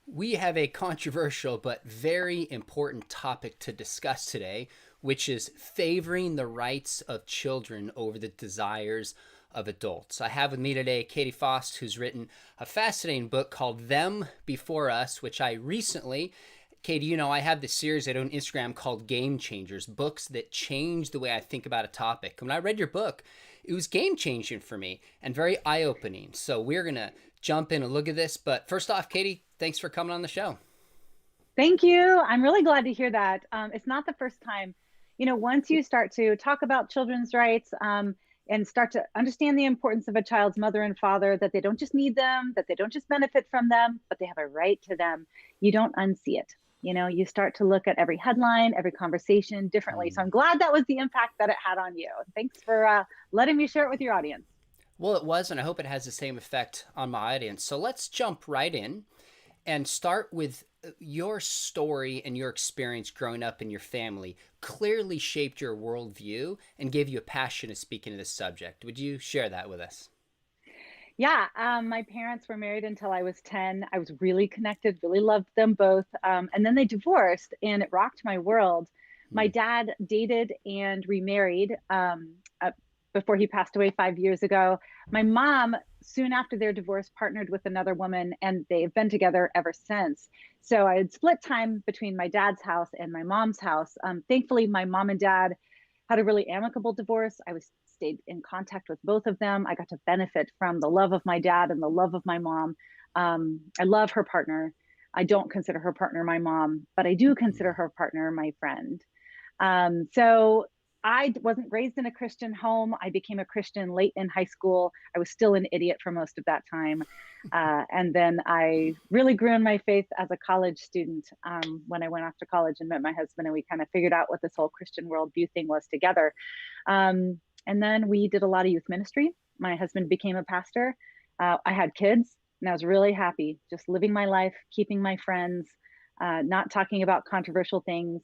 We have a controversial but very important topic to discuss today, which is favoring the rights of children over the desires of adults. I have with me today Katy Faust, who's written a fascinating book called Them Before Us, which I recently, Katy, I have this series I do on Instagram called Game Changers, books that change the way I think about a topic. When I read your book, it was game changing for me and very eye opening. So we're going to jump in and look at this. But first off, Katy, thanks for coming on the show. Thank you. I'm really glad to hear that. It's not the first time. Once you start to talk about children's rights and start to understand the importance of a child's mother and father, that they don't just need them, that they don't just benefit from them, but they have a right to them, you don't unsee it. You start to look at every headline, every conversation differently. So I'm glad that was the impact that it had on you. Thanks for letting me share it with your audience. Well, it was, and I hope it has the same effect on my audience. So let's jump right in and start with your story and your experience growing up in your family clearly shaped your worldview and gave you a passion to speak into this subject. Would you share that with us? Yeah, my parents were married until I was 10. I was really connected, really loved them both. And then they divorced, and it rocked my world. My Hmm. dad dated and remarried before he passed away 5 years ago. My mom, soon after their divorce, partnered with another woman, and they've been together ever since. So I had split time between my dad's house and my mom's house. Thankfully, my mom and dad had a really amicable divorce. I was stayed in contact with both of them. I got to benefit from the love of my dad and the love of my mom. I love her partner. I don't consider her partner my mom, but I do consider her partner my friend. So I wasn't raised in a Christian home. I became a Christian late in high school. I was still an idiot for most of that time. And then I really grew in my faith as a college student when I went off to college and met my husband, and we kind of figured out what this whole Christian worldview thing was together. And then we did a lot of youth ministry. My husband became a pastor. I had kids, and I was really happy just living my life, keeping my friends, not talking about controversial things.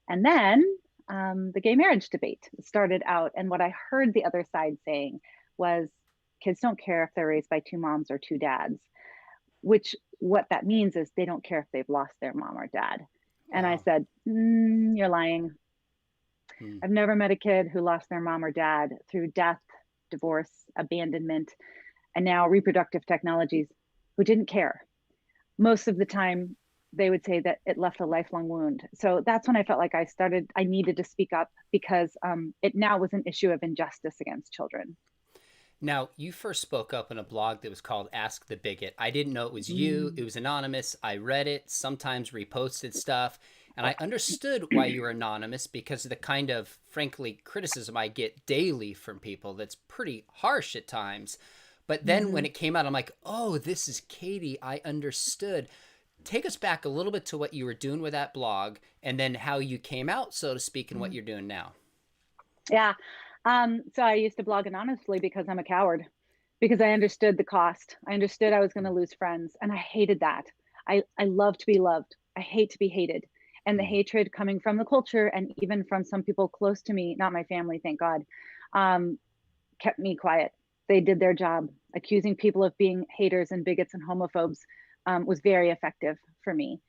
And then the gay marriage debate started out. And what I heard the other side saying was kids don't care if they're raised by two moms or two dads, which what that means is they don't care if they've lost their mom or dad. And I Wow. said, you're lying. Hmm. I've never met a kid who lost their mom or dad through death, divorce, abandonment, and now reproductive technologies who didn't care. Most of the time, they would say that it left a lifelong wound. So that's when I felt like I needed to speak up because it now was an issue of injustice against children. Now, you first spoke up in a blog that was called Ask the Bigot. I didn't know it was you. It Mm. was anonymous. I read it, sometimes reposted stuff, and I understood why you were anonymous because of the kind of, frankly, criticism I get daily from people that's pretty harsh at times. But then when Mhm. it came out, I'm like, oh, this is Katy. I understood. Take us back a little bit to what you were doing with that blog and then how you came out, so to speak, and what you're doing now. Yeah. So I used to blog anonymously because I'm a coward, because I understood the cost. I understood I was going to lose friends, and I hated that. I love to be loved. I hate to be hated. And the Hmm. hatred coming from the culture and even from some people close to me, not my family, thank God, um, kept me quiet. They did their job. Accusing people of being haters and bigots and homophobes was very effective for me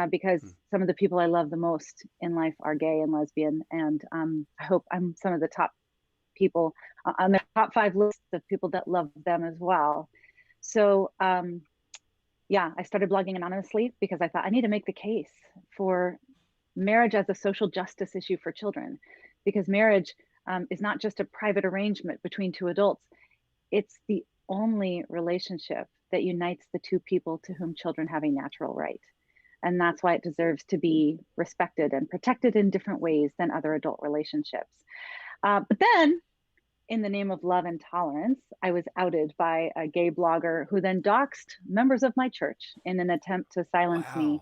because some of the people I love the most in life are gay and lesbian. And I hope I'm some of the top people on the top five lists of people that love them as well. So, yeah, I started blogging anonymously because I thought I need to make the case for marriage as a social justice issue for children, because marriage is not just a private arrangement between two adults, it's the only relationship that unites the two people to whom children have a natural right. And that's why it deserves to be respected and protected in different ways than other adult relationships. But then, in the name of love and tolerance, I was outed by a gay blogger who then doxed members of my church in an attempt to silence me.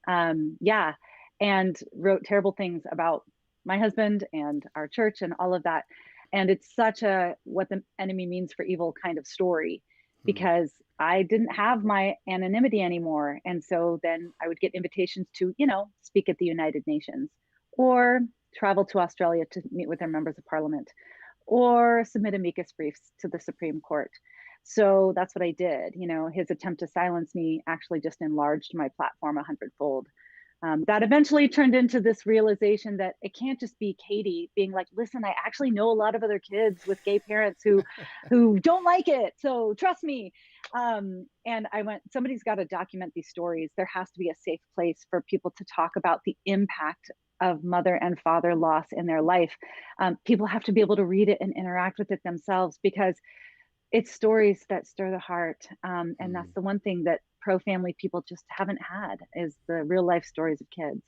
Wow. Yeah, and wrote terrible things about my husband and our church and all of that. And it's such a what the enemy means for evil kind of story, Hmm. because I didn't have my anonymity anymore. And so then I would get invitations to, speak at the United Nations or travel to Australia to meet with their members of parliament or submit amicus briefs to the Supreme Court. So that's what I did. His attempt to silence me actually just enlarged my platform a hundredfold. That eventually turned into this realization that it can't just be Katy being like, listen, I actually know a lot of other kids with gay parents who don't like it, so trust me. And I went, somebody's got to document these stories. There has to be a safe place for people to talk about the impact of mother and father loss in their life. People have to be able to read it and interact with it themselves, because it's stories that stir the heart. And that's Mm. the one thing that pro family people just haven't had, is the real life stories of kids.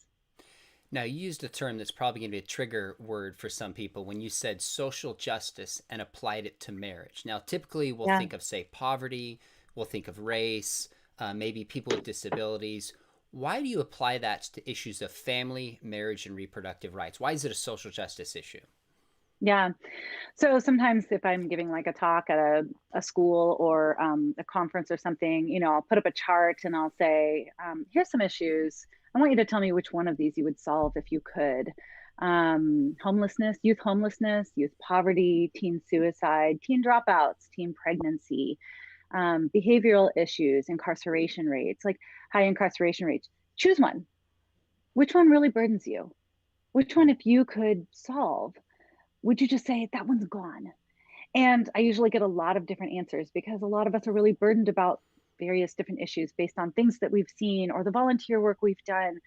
Now, you used a term that's probably going to be a trigger word for some people when you said social justice and applied it to marriage. Now, typically we'll Yeah. think of, say, poverty, we'll think of race, maybe people with disabilities. Why do you apply that to issues of family, marriage, and reproductive rights? Why is it a social justice issue? Yeah. So sometimes if I'm giving like a talk at a school or a conference or something, I'll put up a chart and I'll say, here's some issues. I want you to tell me which one of these you would solve if you could. Homelessness, youth poverty, teen suicide, teen dropouts, teen pregnancy, behavioral issues, incarceration rates, like high incarceration rates. Choose one. Which one really burdens you? Which one, if you could solve, would you just say that one's gone? And I usually get a lot of different answers, because a lot of us are really burdened about various different issues based on things that we've seen or the volunteer work we've done.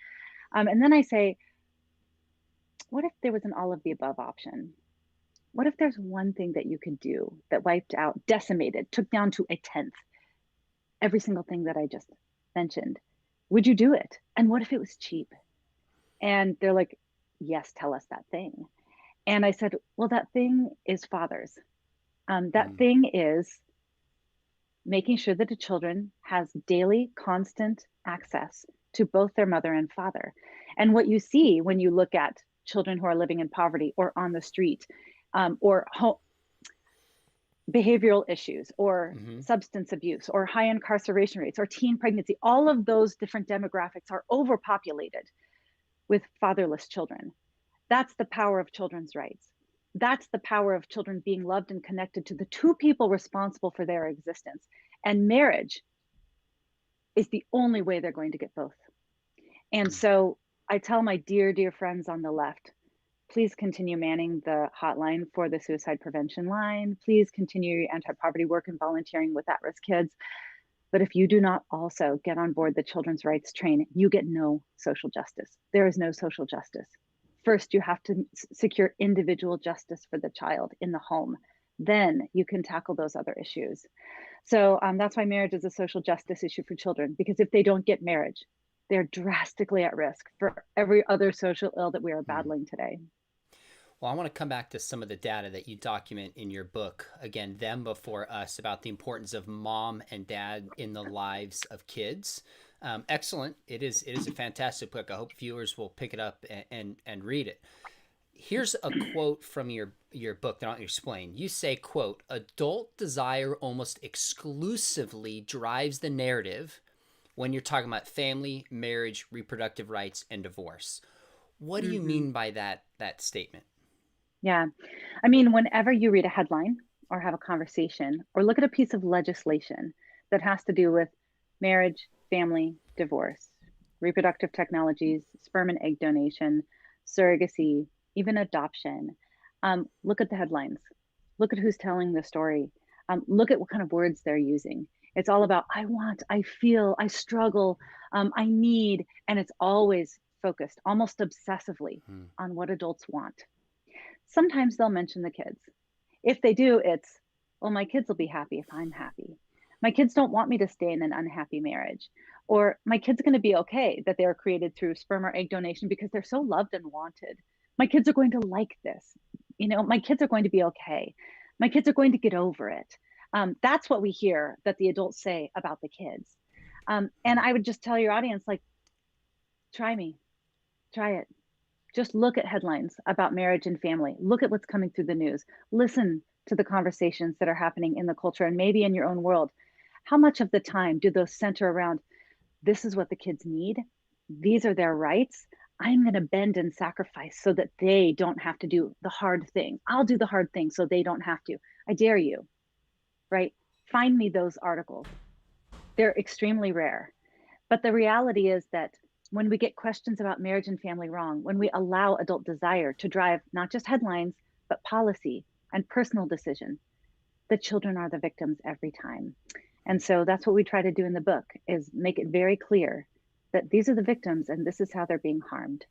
And then I say, what if there was an all of the above option? What if there's one thing that you could do that wiped out, decimated, took down to a tenth every single thing that I just mentioned? Would you do it? And what if it was cheap? And they're like, yes, tell us that thing. And I said, well, that thing is fathers. That Mm. thing is making sure that the children has daily, constant access to both their mother and father. And what you see when you look at children who are living in poverty or on the street, or behavioral issues, or Mm-hmm. substance abuse, or high incarceration rates, or teen pregnancy, all of those different demographics are overpopulated with fatherless children. That's the power of children's rights. That's the power of children being loved and connected to the two people responsible for their existence. And marriage is the only way they're going to get both. And Mm. so I tell my dear, dear friends on the left, please continue manning the hotline for the suicide prevention line. Please continue your anti poverty work and volunteering with at risk kids. But if you do not also get on board the children's rights train, you get no social justice. There is no social justice. First, you have to secure individual justice for the child in the home. Then you can tackle those other issues. So that's why marriage is a social justice issue for children, because if they don't get marriage, they're drastically at risk for every other social ill that we are Mm. battling today. Well, I want to come back to some of the data that you document in your book, again, Them Before Us, about the importance of mom and dad in the lives of kids. Excellent. It is a fantastic book. I hope viewers will pick it up and read it. Here's a quote from your book that I'll explain. You say, quote, adult desire almost exclusively drives the narrative when you're talking about family, marriage, reproductive rights, and divorce. What do you Mm-hmm. mean by that statement? Yeah. I mean, whenever you read a headline or have a conversation or look at a piece of legislation that has to do with marriage, family, divorce, reproductive technologies, sperm and egg donation, surrogacy, even adoption, look at the headlines. Look at who's telling the story. Look at what kind of words they're using. It's all about, I want, I feel, I struggle, I need. And it's always focused almost obsessively Hmm. on what adults want. Sometimes they'll mention the kids. If they do, it's, well, my kids will be happy if I'm happy. My kids don't want me to stay in an unhappy marriage. Or my kid's going to be okay that they are created through sperm or egg donation because they're so loved and wanted. My kids are going to like this. My kids are going to be okay. My kids are going to get over it. That's what we hear that the adults say about the kids. And I would just tell your audience, like, try me, try it. Just look at headlines about marriage and family. Look at what's coming through the news. Listen to the conversations that are happening in the culture and maybe in your own world. How much of the time do those center around, this is what the kids need? These are their rights. I'm going to bend and sacrifice so that they don't have to do the hard thing. I'll do the hard thing so they don't have to. I dare you, right? find me those articles. They're extremely rare. But the reality is that when we get questions about marriage and family wrong, when we allow adult desire to drive not just headlines, but policy and personal decision, the children are the victims every time. And so that's what we try to do in the book, is make it very clear that these are the victims and this is how they're being harmed.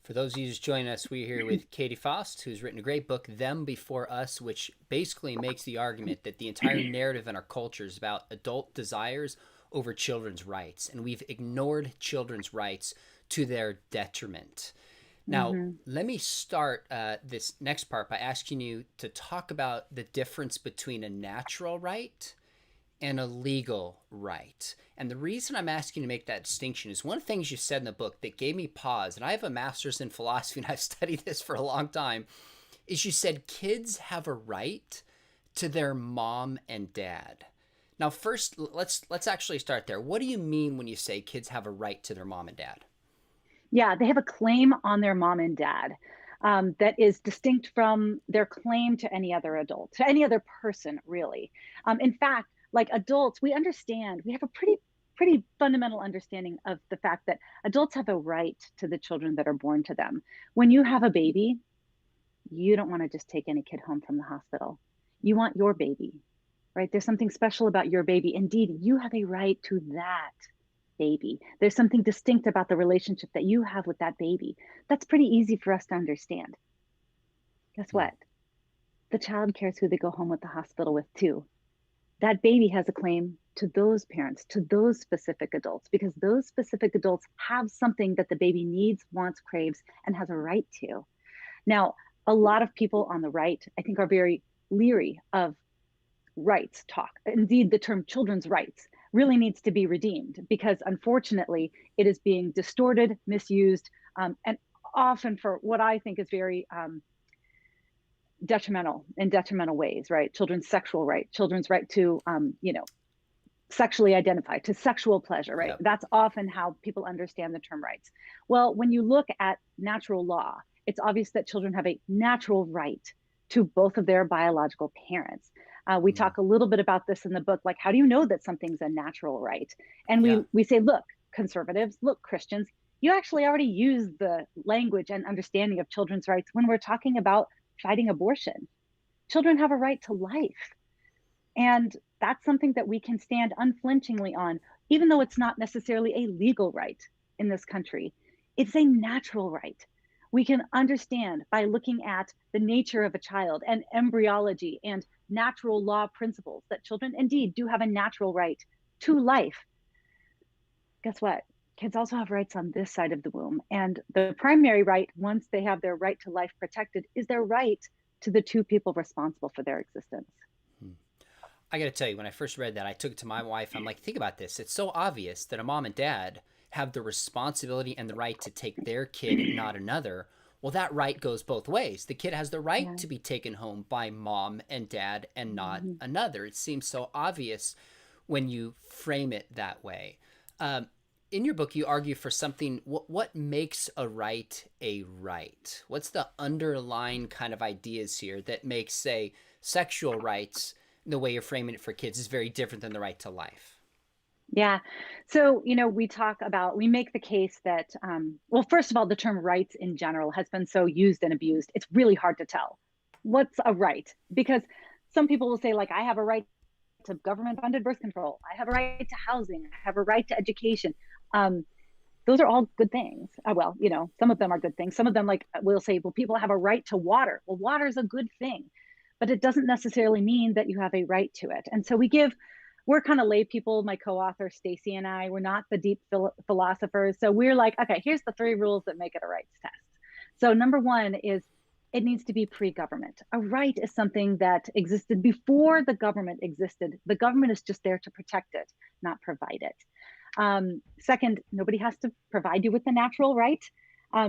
For those of you just joining us, we're here with Katy Faust, who's written a great book, Them Before Us, which basically makes the argument that the entire narrative in our culture is about adult desires over children's rights, and we've ignored children's rights to their detriment. Now, let me start this next part by asking you to talk about the difference between a natural right and a legal right. And the reason I'm asking you to make that distinction is one of the things you said in the book that gave me pause, and I have a master's in philosophy and I've studied this for a long time, is you said kids have a right to their mom and dad. Now, first, let's actually start there. What do you mean when you say kids have a right to their mom and dad? Yeah, they have a claim on their mom and dad that is distinct from their claim to any other adult, to any other person, really. In fact, like adults, we understand, we have a pretty fundamental understanding of the fact that adults have a right to the children that are born to them. When you have a baby, you don't want to just take any kid home from the hospital. You want your baby, right? There's something special about your baby. Indeed, you have a right to that baby. There's something distinct about the relationship that you have with that baby. That's pretty easy for us to understand. Guess what? The child cares who they go home with the hospital with too. That baby has a claim to those parents, to those specific adults, because those specific adults have something that the baby needs, wants, craves, and has a right to. Now, a lot of people on the right, I think, are very leery of rights talk. Indeed, the term children's rights really needs to be redeemed because unfortunately it is being distorted, misused, and often for what I think is very detrimental ways, right? Children's sexual right, children's right to, sexually identify, to sexual pleasure, right? Yep. That's often how people understand the term rights. Well, when you look at natural law, it's obvious that children have a natural right to both of their biological parents. We talk a little bit about this in the book, like how do you know that something's a natural right? And Yeah. we say, look, conservatives, look, Christians, you actually already use the language and understanding of children's rights when we're talking about fighting abortion. Children have a right to life. And that's something that we can stand unflinchingly on, even though it's not necessarily a legal right in this country. It's a natural right. We can understand by looking at the nature of a child and embryology and natural law principles that children indeed do have a natural right to life. Guess what? Kids also have rights on this side of the womb. And the primary right, once they have their right to life protected, is their right to the two people responsible for their existence. I got to tell you, when I first read that, I took it to my wife. I'm like, think about this. It's so obvious that a mom and dad have the responsibility and the right to take their kid, not another. Well, that right goes both ways. The kid has the right Yeah. to be taken home by mom and dad and not another. It seems so obvious when you frame it that way. In your book, you argue for something. What makes a right a right? What's the underlying kind of ideas here that makes, say, sexual rights, the way you're framing it for kids, is very different than the right to life? Yeah. So, we make the case that, well, first of all, the term rights in general has been so used and abused. It's really hard to tell what's a right because some people will say, like, I have a right to government funded birth control. I have a right to housing. I have a right to education. Those are all good things. Well, some of them are good things. Some of them, like, we'll say, well, people have a right to water. Well, water is a good thing, but it doesn't necessarily mean that you have a right to it. And so we're kind of lay people, my co-author Stacy and I, we're not the deep philosophers. So we're like, okay, here's the 3 rules that make it a rights test. So number 1 is it needs to be pre-government. A right is something that existed before the government existed. The government is just there to protect it, not provide it. Second, nobody has to provide you with the natural right.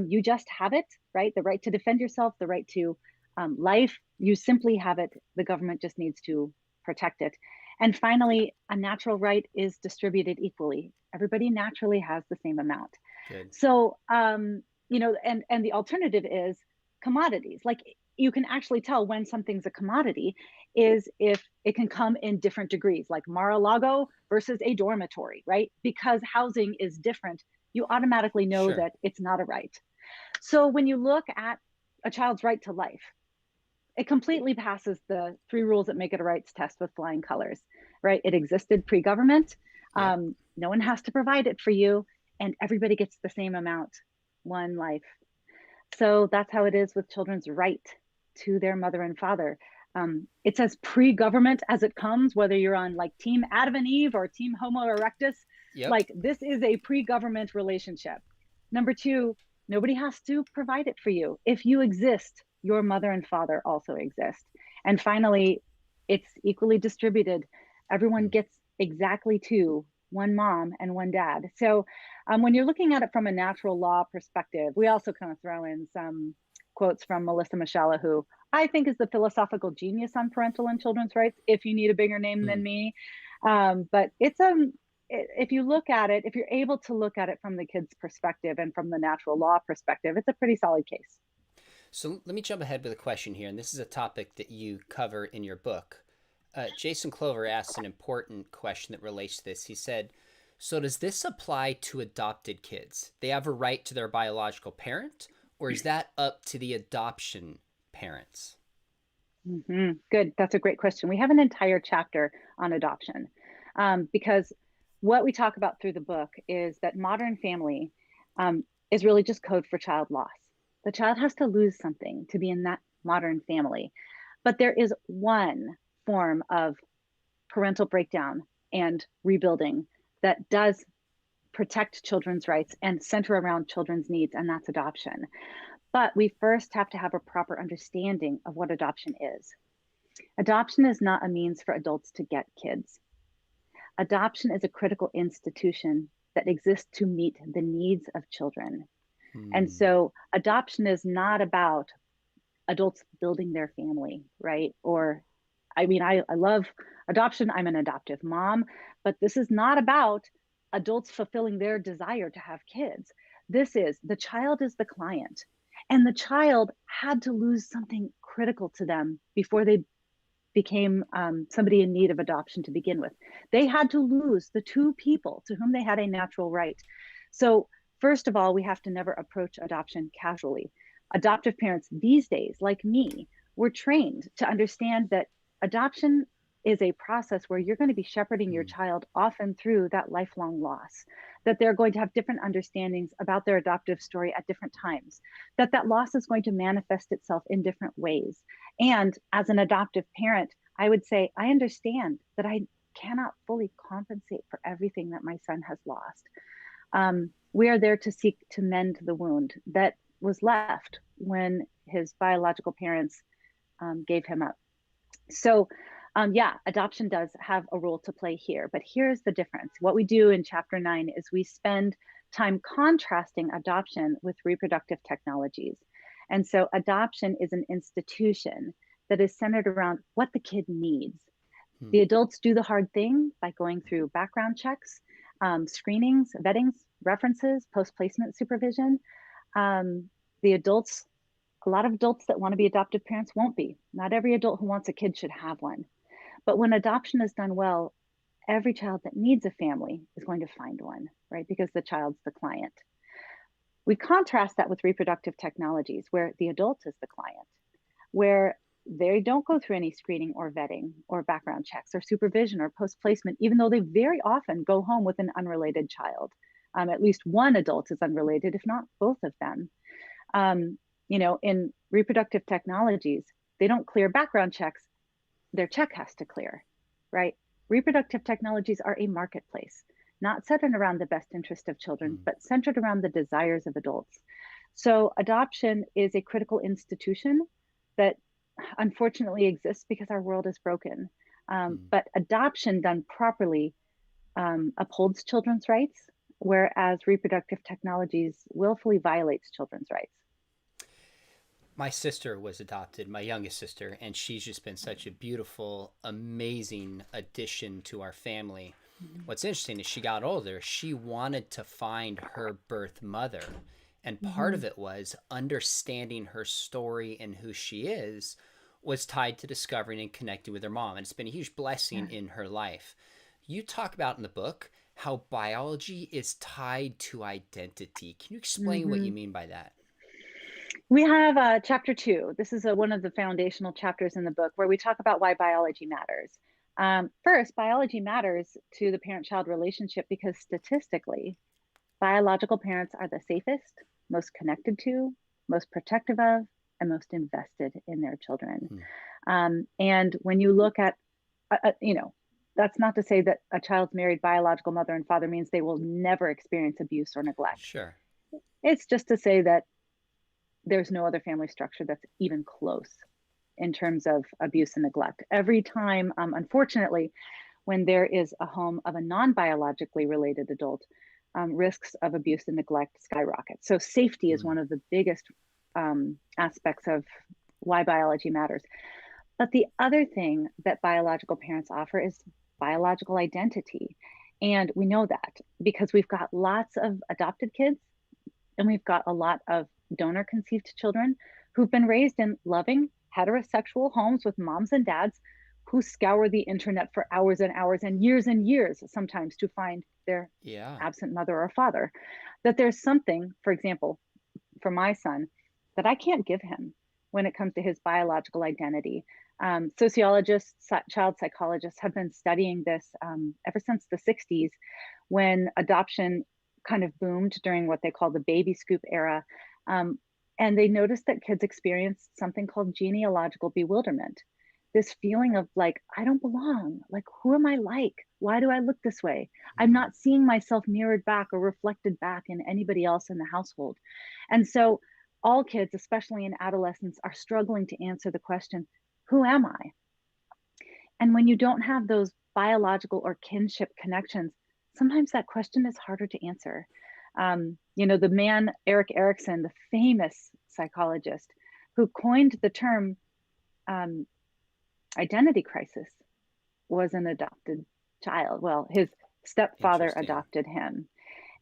You just have it, right? The right to defend yourself, the right to life, you simply have it. The government just needs to protect it. And finally, a natural right is distributed equally. Everybody naturally has the same amount. Good. So, and the alternative is commodities. Like you can actually tell when something's a commodity is if it can come in different degrees, like Mar-a-Lago versus a dormitory, right? Because housing is different, you automatically know Sure. that it's not a right. So when you look at a child's right to life, it completely passes the three rules that make it a rights test with flying colors, right? It existed pre-government. Yep. No one has to provide it for you, and everybody gets the same amount, one life. So that's how it is with children's right to their mother and father. It's as pre-government as it comes, whether you're on like Team Adam and Eve or Team Homo erectus. Yep. Like this is a pre-government relationship. Number two, nobody has to provide it for you. If you exist, your mother and father also exist. And finally, it's equally distributed. Everyone Mm. gets exactly two, one mom and one dad. So when you're looking at it from a natural law perspective, we also kind of throw in some quotes from Melissa Mashala, who I think is the philosophical genius on parental and children's rights, if you need a bigger name than Mm. me. But it's if you look at it, if you're able to look at it from the kid's perspective and from the natural law perspective, it's a pretty solid case. So let me jump ahead with a question here, and this is a topic that you cover in your book. Jason Clover asked an important question that relates to this. He said, so does this apply to adopted kids? They have a right to their biological parent, or is that up to the adoption parents? Good. That's a great question. We have an entire chapter on adoption because what we talk about through the book is that modern family is really just code for child loss. The child has to lose something to be in that modern family. But there is one form of parental breakdown and rebuilding that does protect children's rights and center around children's needs, and that's adoption. But we first have to have a proper understanding of what adoption is. Adoption is not a means for adults to get kids. Adoption is a critical institution that exists to meet the needs of children. And Hmm. so adoption is not about adults building their family, right? Or, I mean, I love adoption. I'm an adoptive mom, but this is not about adults fulfilling their desire to have kids. This is the child is the client, and the child had to lose something critical to them before they became somebody in need of adoption to begin with. They had to lose the two people to whom they had a natural right. So, first of all, we have to never approach adoption casually. Adoptive parents these days, like me, were trained to understand that adoption is a process where you're going to be shepherding your Hmm. child often through that lifelong loss, that they're going to have different understandings about their adoptive story at different times, that that loss is going to manifest itself in different ways. And as an adoptive parent, I would say, I understand that I cannot fully compensate for everything that my son has lost. We are there to seek to mend the wound that was left when his biological parents gave him up. So, yeah, adoption does have a role to play here. But here's the difference. What we do in chapter 9 is we spend time contrasting adoption with reproductive technologies. And so, adoption is an institution that is centered around what the kid needs. Hmm. The adults do the hard thing by going through background checks, screenings, vettings, references, post placement supervision. The adults, a lot of adults that want to be adoptive parents won't be. Not every adult who wants a kid should have one. But when adoption is done well, every child that needs a family is going to find one, right? Because the child's the client. We contrast that with reproductive technologies where the adult is the client, where they don't go through any screening or vetting or background checks or supervision or post placement, even though they very often go home with an unrelated child. At least one adult is unrelated, if not both of them. In reproductive technologies, they don't clear background checks, their check has to clear, right? Reproductive technologies are a marketplace, not centered around the best interest of children, Hmm. but centered around the desires of adults. So adoption is a critical institution that unfortunately exists because our world is broken. Hmm. But adoption done properly upholds children's rights, whereas reproductive technologies willfully violates children's rights. My sister was adopted, my youngest sister, and she's just been such a beautiful, amazing addition to our family. What's interesting is she got older, she wanted to find her birth mother. And part Hmm. of it was understanding her story and who she is was tied to discovering and connecting with her mom. And it's been a huge blessing Yeah. in her life. You talk about in the book how biology is tied to identity. Can you explain what you Hmm. mean by that? We have chapter 2. This is one of the foundational chapters in the book where we talk about why biology matters. First, biology matters to the parent-child relationship because statistically, biological parents are the safest, most connected to, most protective of, and most invested in their children. Hmm. And when you look at, that's not to say that a child's married biological mother and father means they will never experience abuse or neglect. Sure. It's just to say that there's no other family structure that's even close in terms of abuse and neglect. Every time, unfortunately, when there is a home of a non biologically related adult, risks of abuse and neglect skyrocket. So, safety is Hmm. one of the biggest aspects of why biology matters. But the other thing that biological parents offer is biological identity. And we know that because we've got lots of adopted kids and we've got a lot of donor conceived children who've been raised in loving heterosexual homes with moms and dads who scour the internet for hours and years sometimes to find their Yeah. absent mother or father. That there's something, for example, for my son, that I can't give him when it comes to his biological identity. Sociologists, child psychologists have been studying this ever since the 60s when adoption kind of boomed during what they call the baby scoop era. Um, and they noticed that kids experienced something called genealogical bewilderment. This feeling of like, I don't belong. Like, who am I like? Why do I look this way? I'm Hmm. not seeing myself mirrored back or reflected back in anybody else in the household. And so, all kids, especially in adolescence, are struggling to answer the question, who am I? And when you don't have those biological or kinship connections, sometimes that question is harder to answer. The man, Eric Erikson, the famous psychologist who coined the term um, identity crisis, was an adopted child. Well, his stepfather Interesting. adopted him.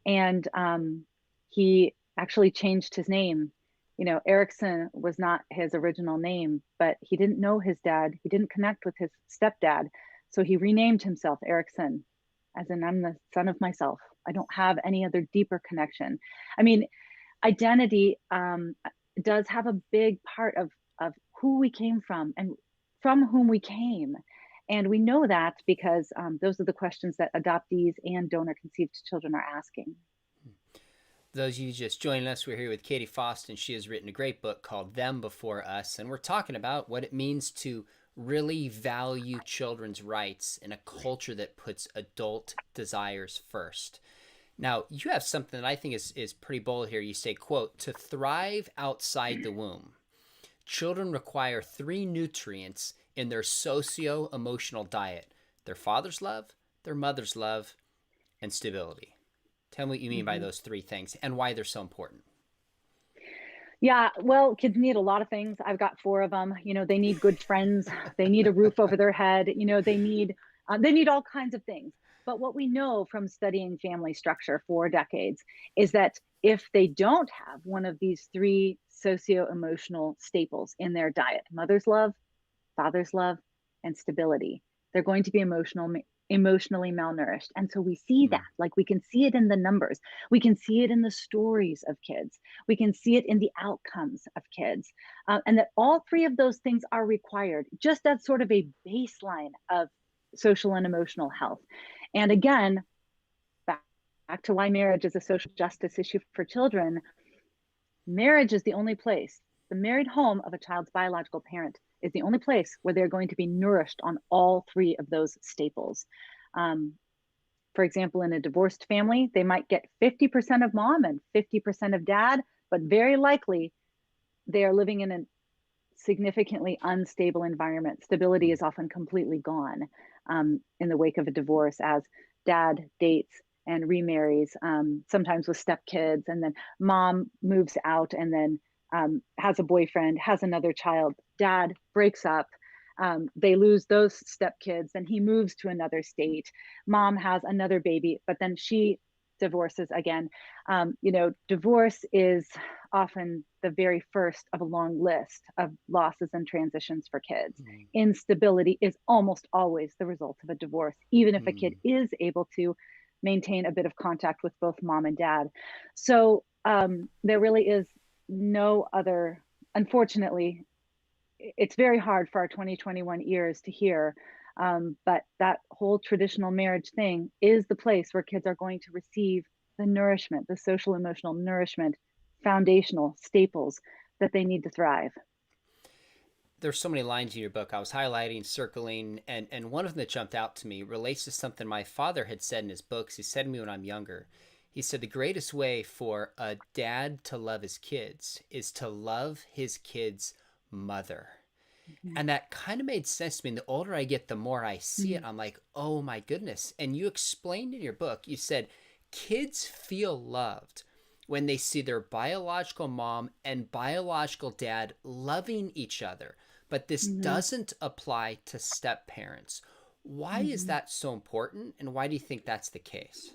And he actually changed his name. Erickson was not his original name, but he didn't know his dad. He didn't connect with his stepdad. So he renamed himself Erickson, as in, I'm the son of myself. I don't have any other deeper connection. I mean, identity does have a big part of who we came from and from whom we came. And we know that because those are the questions that adoptees and donor conceived children are asking. Those of you just joining us, we're here with Katy Faust, and she has written a great book called Them Before Us. And we're talking about what it means to really value children's rights in a culture that puts adult desires first. Now, you have something that I think is pretty bold here. You say, quote, to thrive outside the womb, children require three nutrients in their socio-emotional diet: their father's love, their mother's love, and stability. Tell me what you mean by Mm-hmm. those three things and why they're so important. Yeah, well, kids need a lot of things. I've got four of them. They need good friends. They need a roof over their head. They need all kinds of things. But what we know from studying family structure for decades is that if they don't have one of these three socio-emotional staples in their diet, mother's love, father's love, and stability, they're going to be emotionally malnourished. And so we see that, Hmm. like we can see it in the numbers, we can see it in the stories of kids, we can see it in the outcomes of kids, and that all three of those things are required just as sort of a baseline of social and emotional health. And again, back to why marriage is a social justice issue for children. Marriage is the only place, the married home of a child's biological parent is the only place where they're going to be nourished on all three of those staples. Um, for example, in a divorced family, they might get 50% of mom and 50% of dad, but very likely they are living in a significantly unstable environment. Stability is often completely gone in the wake of a divorce as dad dates and remarries, sometimes with stepkids, and then mom moves out and then has a boyfriend, has another child. Dad breaks up. They lose those stepkids, and he moves to another state. Mom has another baby, but then she divorces again. Divorce is often the very first of a long list of losses and transitions for kids. Mm. Instability is almost always the result of a divorce, even if a kid Mm. is able to maintain a bit of contact with both mom and dad. So there really is no other, unfortunately, it's very hard for our 2021 ears to hear. But that whole traditional marriage thing is the place where kids are going to receive the nourishment, the social emotional nourishment, foundational staples that they need to thrive. There's so many lines in your book I was highlighting, circling, and one of them that jumped out to me relates to something my father had said in his books. He said to me when I'm younger, he said the greatest way for a dad to love his kids is to love his kids' mother. Mhm. And that kind of made sense to me. And the older I get, the more I see it. Mhm. I'm like, oh my goodness. And you explained in your book, you said kids feel loved when they see their biological mom and biological dad loving each other. But this Mhm. doesn't apply to step parents. Why is Mhm. that so important? And why do you think that's the case?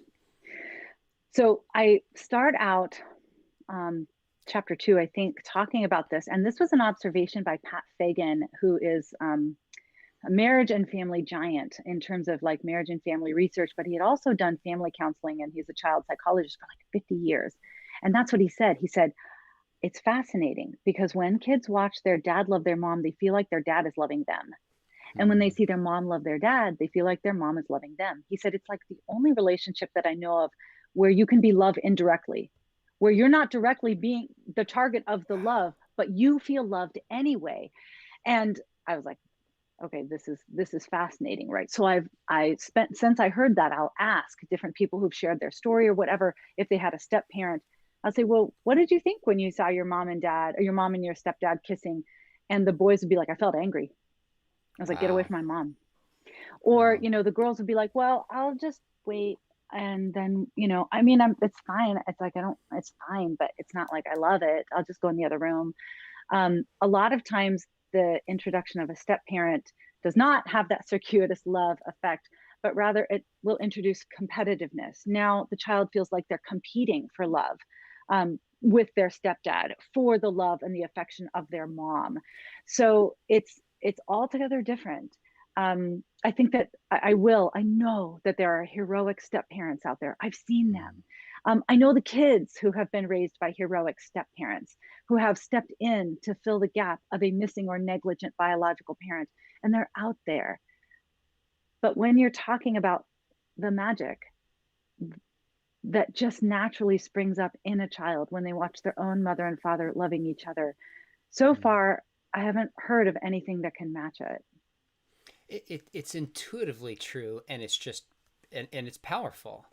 So I start out um, chapter 2, I think, talking about this. And this was an observation by Pat Fagan, who is a marriage and family giant in terms of like marriage and family research, but he had also done family counseling and he's a child psychologist for like 50 years. And that's what he said. He said, it's fascinating because when kids watch their dad love their mom, they feel like their dad is loving them. And when they Hmm. see their mom love their dad, they feel like their mom is loving them. He said, it's like the only relationship that I know of where you can be loved indirectly, where you're not directly being the target of the love, but you feel loved anyway. And I was like, okay, this is fascinating, right? So I spent, since I heard that, I'll ask different people who've shared their story or whatever, if they had a step parent. I'll say, well, what did you think when you saw your mom and dad, or your mom and your stepdad kissing? And the boys would be like, I felt angry. I was like, get away Wow. from my mom. Or, Wow. the girls would be like, well, I'll just wait. And then, I mean, it's fine. It's like, it's fine, but it's not like I love it. I'll just go in the other room. A lot of times, the introduction of a step parent does not have that circuitous love effect, but rather it will introduce competitiveness. Now the child feels like they're competing for love with their stepdad for the love and the affection of their mom. So it's altogether different. I think that I know that there are heroic step parents out there. I've seen Hmm. them. I know the kids who have been raised by heroic step parents who have stepped in to fill the gap of a missing or negligent biological parent, and they're out there. But when you're talking about the magic that just naturally springs up in a child when they watch their own mother and father loving each other, so Hmm. far, I haven't heard of anything that can match it. It's intuitively true, and it's just and it's powerful,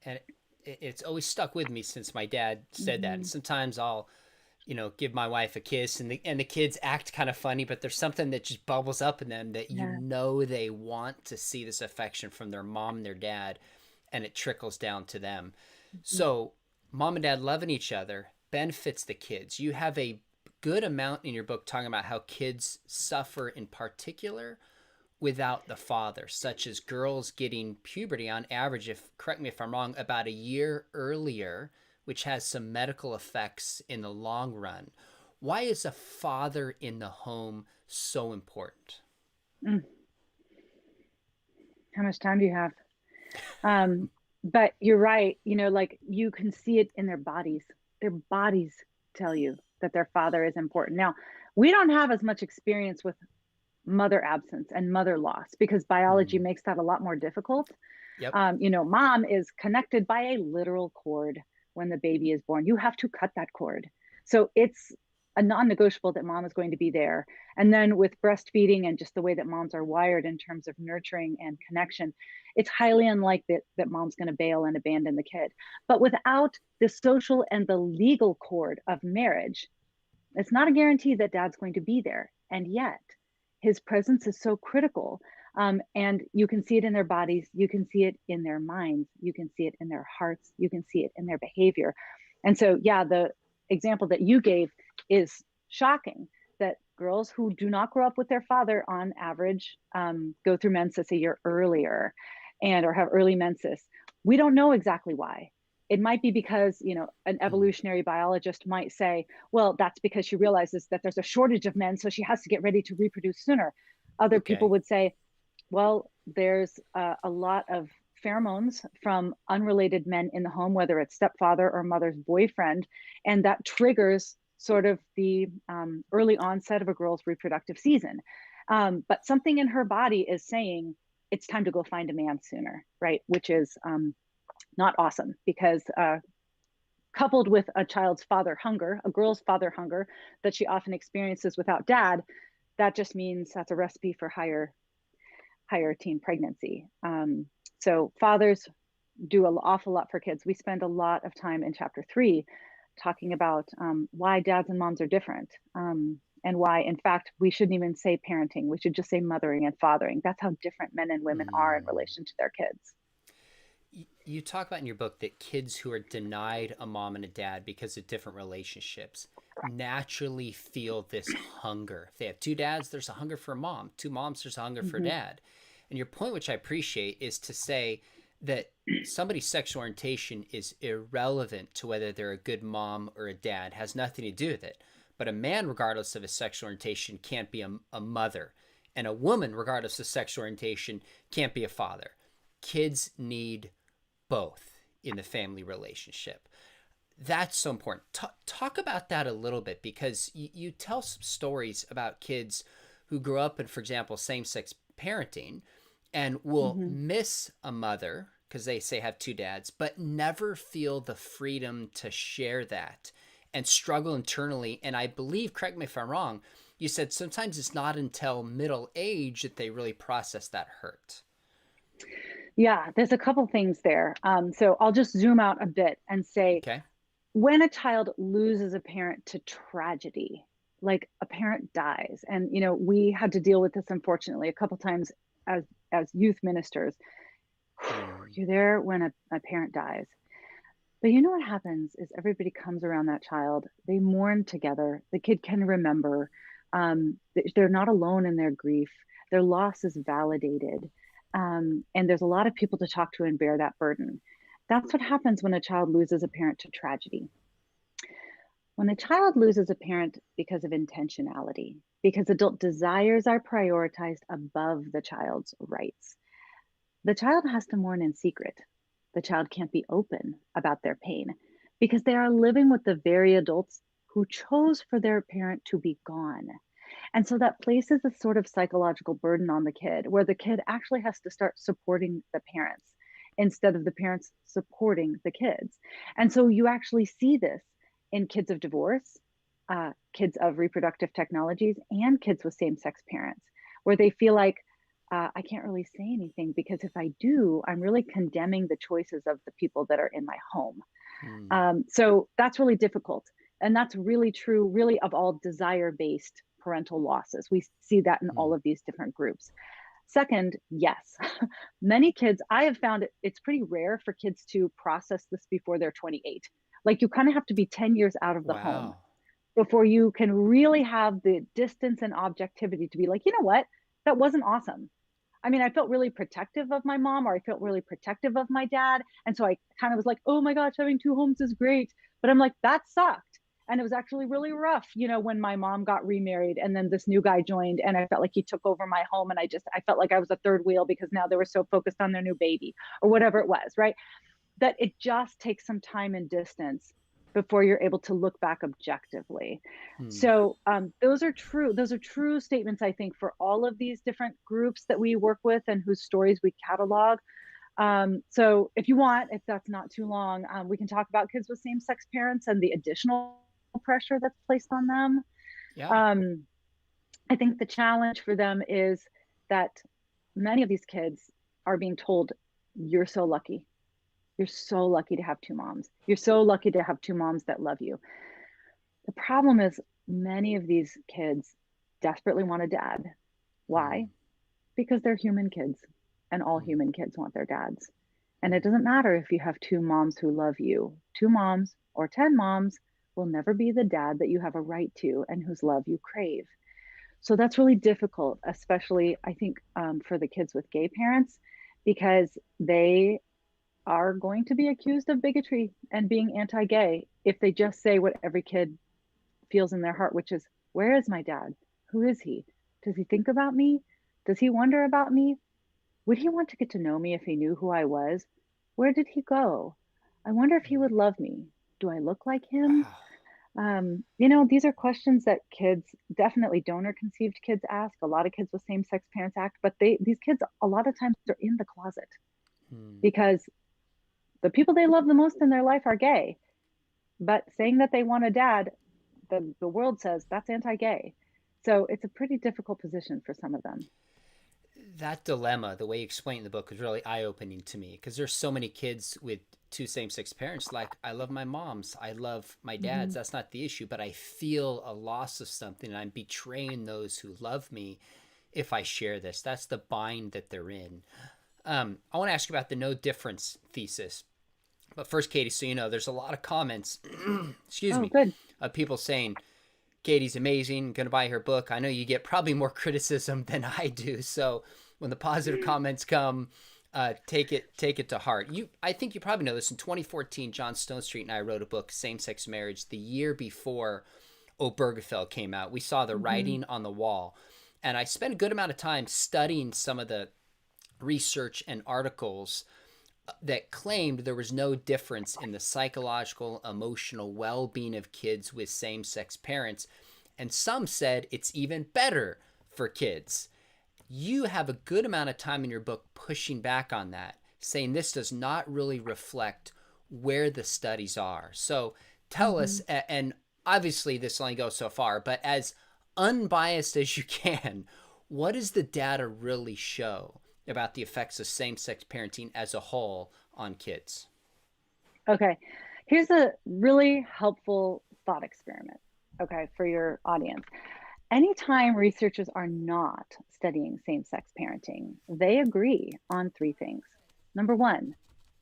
and it's always stuck with me since my dad said that. And Mm-hmm. sometimes I'll give my wife a kiss, and the kids act kind of funny, but there's something that just bubbles up in them that Yeah. they want to see this affection from their mom and their dad, and it trickles down to them. Mm-hmm. So mom and dad loving each other benefits the kids. You have a good amount in your book talking about how kids suffer in particular without the father, such as girls getting puberty on average, if correct me if I'm wrong, about a year earlier, which has some medical effects in the long run. Why is a father in the home so important? Mm. How much time do you have? Um, but you're right. Like you can see it in their bodies. Their bodies tell you that their father is important. Now, we don't have as much experience with mother absence and mother loss because biology Hmm. makes that a lot more difficult. Yep. Mom is connected by a literal cord when the baby is born. You have to cut that cord. So it's a non-negotiable that mom is going to be there. And then with breastfeeding and just the way that moms are wired in terms of nurturing and connection, it's highly unlikely that mom's going to bail and abandon the kid. But without the social and the legal cord of marriage, it's not a guarantee that dad's going to be there. And yet, his presence is so critical. And you can see it in their bodies, you can see it in their minds, you can see it in their hearts, you can see it in their behavior. And so, yeah, the example that you gave is shocking that girls who do not grow up with their father on average go through menses a year earlier and or have early menses. We don't know exactly why. it might be because, an Mm, evolutionary biologist might say, well, that's because she realizes that there's a shortage of men, so she has to get ready to reproduce sooner. Other people okay. would say, well, there's a lot of pheromones from unrelated men in the home, whether it's stepfather or mother's boyfriend, and that triggers sort of the early onset of a girl's reproductive season. But something in her body is saying it's time to go find a man sooner, right? Which is not awesome because coupled with a child's father hunger, a girl's father hunger that she often experiences without dad, that just means that's a recipe for higher teen pregnancy. So fathers do an awful lot for kids. We spend a lot of time in chapter 3 talking about why dads and moms are different, and why, in fact, we shouldn't even say parenting. We should just say mothering and fathering. That's how different men and women are in Mm. relation to their kids. You talk about in your book that kids who are denied a mom and a dad because of different relationships naturally feel this hunger. If they have two dads, there's a hunger for a mom. Two moms, there's a hunger for a Mm-hmm. dad. And your point, which I appreciate, is to say that somebody's sexual orientation is irrelevant to whether they're a good mom or a dad, has nothing to do with it. But a man, regardless of his sexual orientation, can't be a mother. And a woman, regardless of sexual orientation, can't be a father. Kids need both in the family relationship. That's so important. Talk about that a little bit because you tell some stories about kids who grew up in, for example, same sex parenting and will Mm-hmm. miss a mother because they say have two dads, but never feel the freedom to share that and struggle internally. And I believe, correct me if I'm wrong, you said sometimes it's not until middle age that they really process that hurt. Yeah, there's a couple things there. So I'll just zoom out a bit and say Okay. when a child loses a parent to tragedy, like a parent dies, and we had to deal with this unfortunately a couple times as youth ministers. Mm, You're there when a parent dies. But what happens is everybody comes around that child. They mourn together. The kid can remember. They're not alone in their grief. Their loss is validated. And there's a lot of people to talk to and bear that burden. That's what happens when a child loses a parent to tragedy. When a child loses a parent because of intentionality, because adult desires are prioritized above the child's rights, the child has to mourn in secret. The child can't be open about their pain because they are living with the very adults who chose for their parent to be gone. And so that places a sort of psychological burden on the kid where the kid actually has to start supporting the parents instead of the parents supporting the kids. And so you actually see this in kids of divorce, kids of reproductive technologies, and kids with same sex parents, where they feel like, I can't really say anything because if I do, I'm really condemning the choices of the people that are in my home. mm, So that's really difficult. And that's really true, really, of all desire based parental losses. We see that in all mm. of these different groups. Second, yes, many kids, I have found it's pretty rare for kids to process this before they're 28. Like you kind of have to be 10 years out of the home Wow. before you can really have the distance and objectivity to be like, you know what, that wasn't awesome. I mean, I felt really protective of my mom, or I felt really protective of my dad. And so I kind of was like, oh my gosh, having two homes is great. But I'm like, that sucked. And it was actually really rough, when my mom got remarried and then this new guy joined and I felt like he took over my home. And I felt like I was a third wheel because now they were so focused on their new baby or whatever it was, right? That it just takes some time and distance before you're able to look back objectively. Mm. So those are true. Those are true statements, I think, for all of these different groups that we work with and whose stories we catalog. So if you want, if that's not too long, we can talk about kids with same-sex parents and the additional pressure that's placed on them. Yeah. Um, I think the challenge for them is that many of these kids are being told, you're so lucky. You're so lucky to have two moms. You're so lucky to have two moms that love you. The problem is, many of these kids desperately want a dad. Mm, Why? Because they're human kids, and all mm, human kids want their dads. And it mm. doesn't matter if you have two moms who love you. Two moms or 10 moms will never be the dad that you have a right to and whose love you crave. So that's really difficult, especially I think for the kids with gay parents, because they are going to be accused of bigotry and being anti-gay if they just say what every kid feels in their heart, which is, where is my dad? Who is he? Does he think about me? Does he wonder about me? Would he want to get to know me if he knew who I was? Where did he go? I wonder if he would love me. Do I look like him? Wow. These are questions that kids, definitely donor conceived kids, ask. A lot of kids with same sex parents act, but these kids a lot of times are in the closet Hmm. because the people they love the most in their life are gay. But saying that they want a dad, the world says that's anti-gay. So it's a pretty difficult position for some of them. That dilemma, the way you explain it in the book, was really eye-opening to me because there's so many kids with two same-sex parents. Like, I love my mom's, I love my dad's. Mm-hmm. That's not the issue, but I feel a loss of something, and I'm betraying those who love me if I share this. That's the bind that they're in. I want to ask you about the no difference thesis. But first, Katy, so you know, there's a lot of comments, excuse Oh, me, good. of people saying, Katy's amazing, gonna buy her book. I know you get probably more criticism than I do. So when the positive comments come, take it to heart. I think you probably know this. In 2014, John Stone Street and I wrote a book, Same Sex Marriage, the year before Obergefell came out. We saw the Mm-hmm. writing on the wall. And I spent a good amount of time studying some of the research and articles that claimed there was no difference in the psychological, emotional well being of kids with same sex parents. And some said it's even better for kids. You have a good amount of time in your book pushing back on that, saying this does not really reflect where the studies are. So tell Mm-hmm. us, and obviously this only goes so far, but as unbiased as you can, what does the data really show about the effects of same sex parenting as a whole on kids? Okay. Here's a really helpful thought experiment, okay, for your audience. Anytime researchers are not studying same sex parenting, they agree on three things. Number one,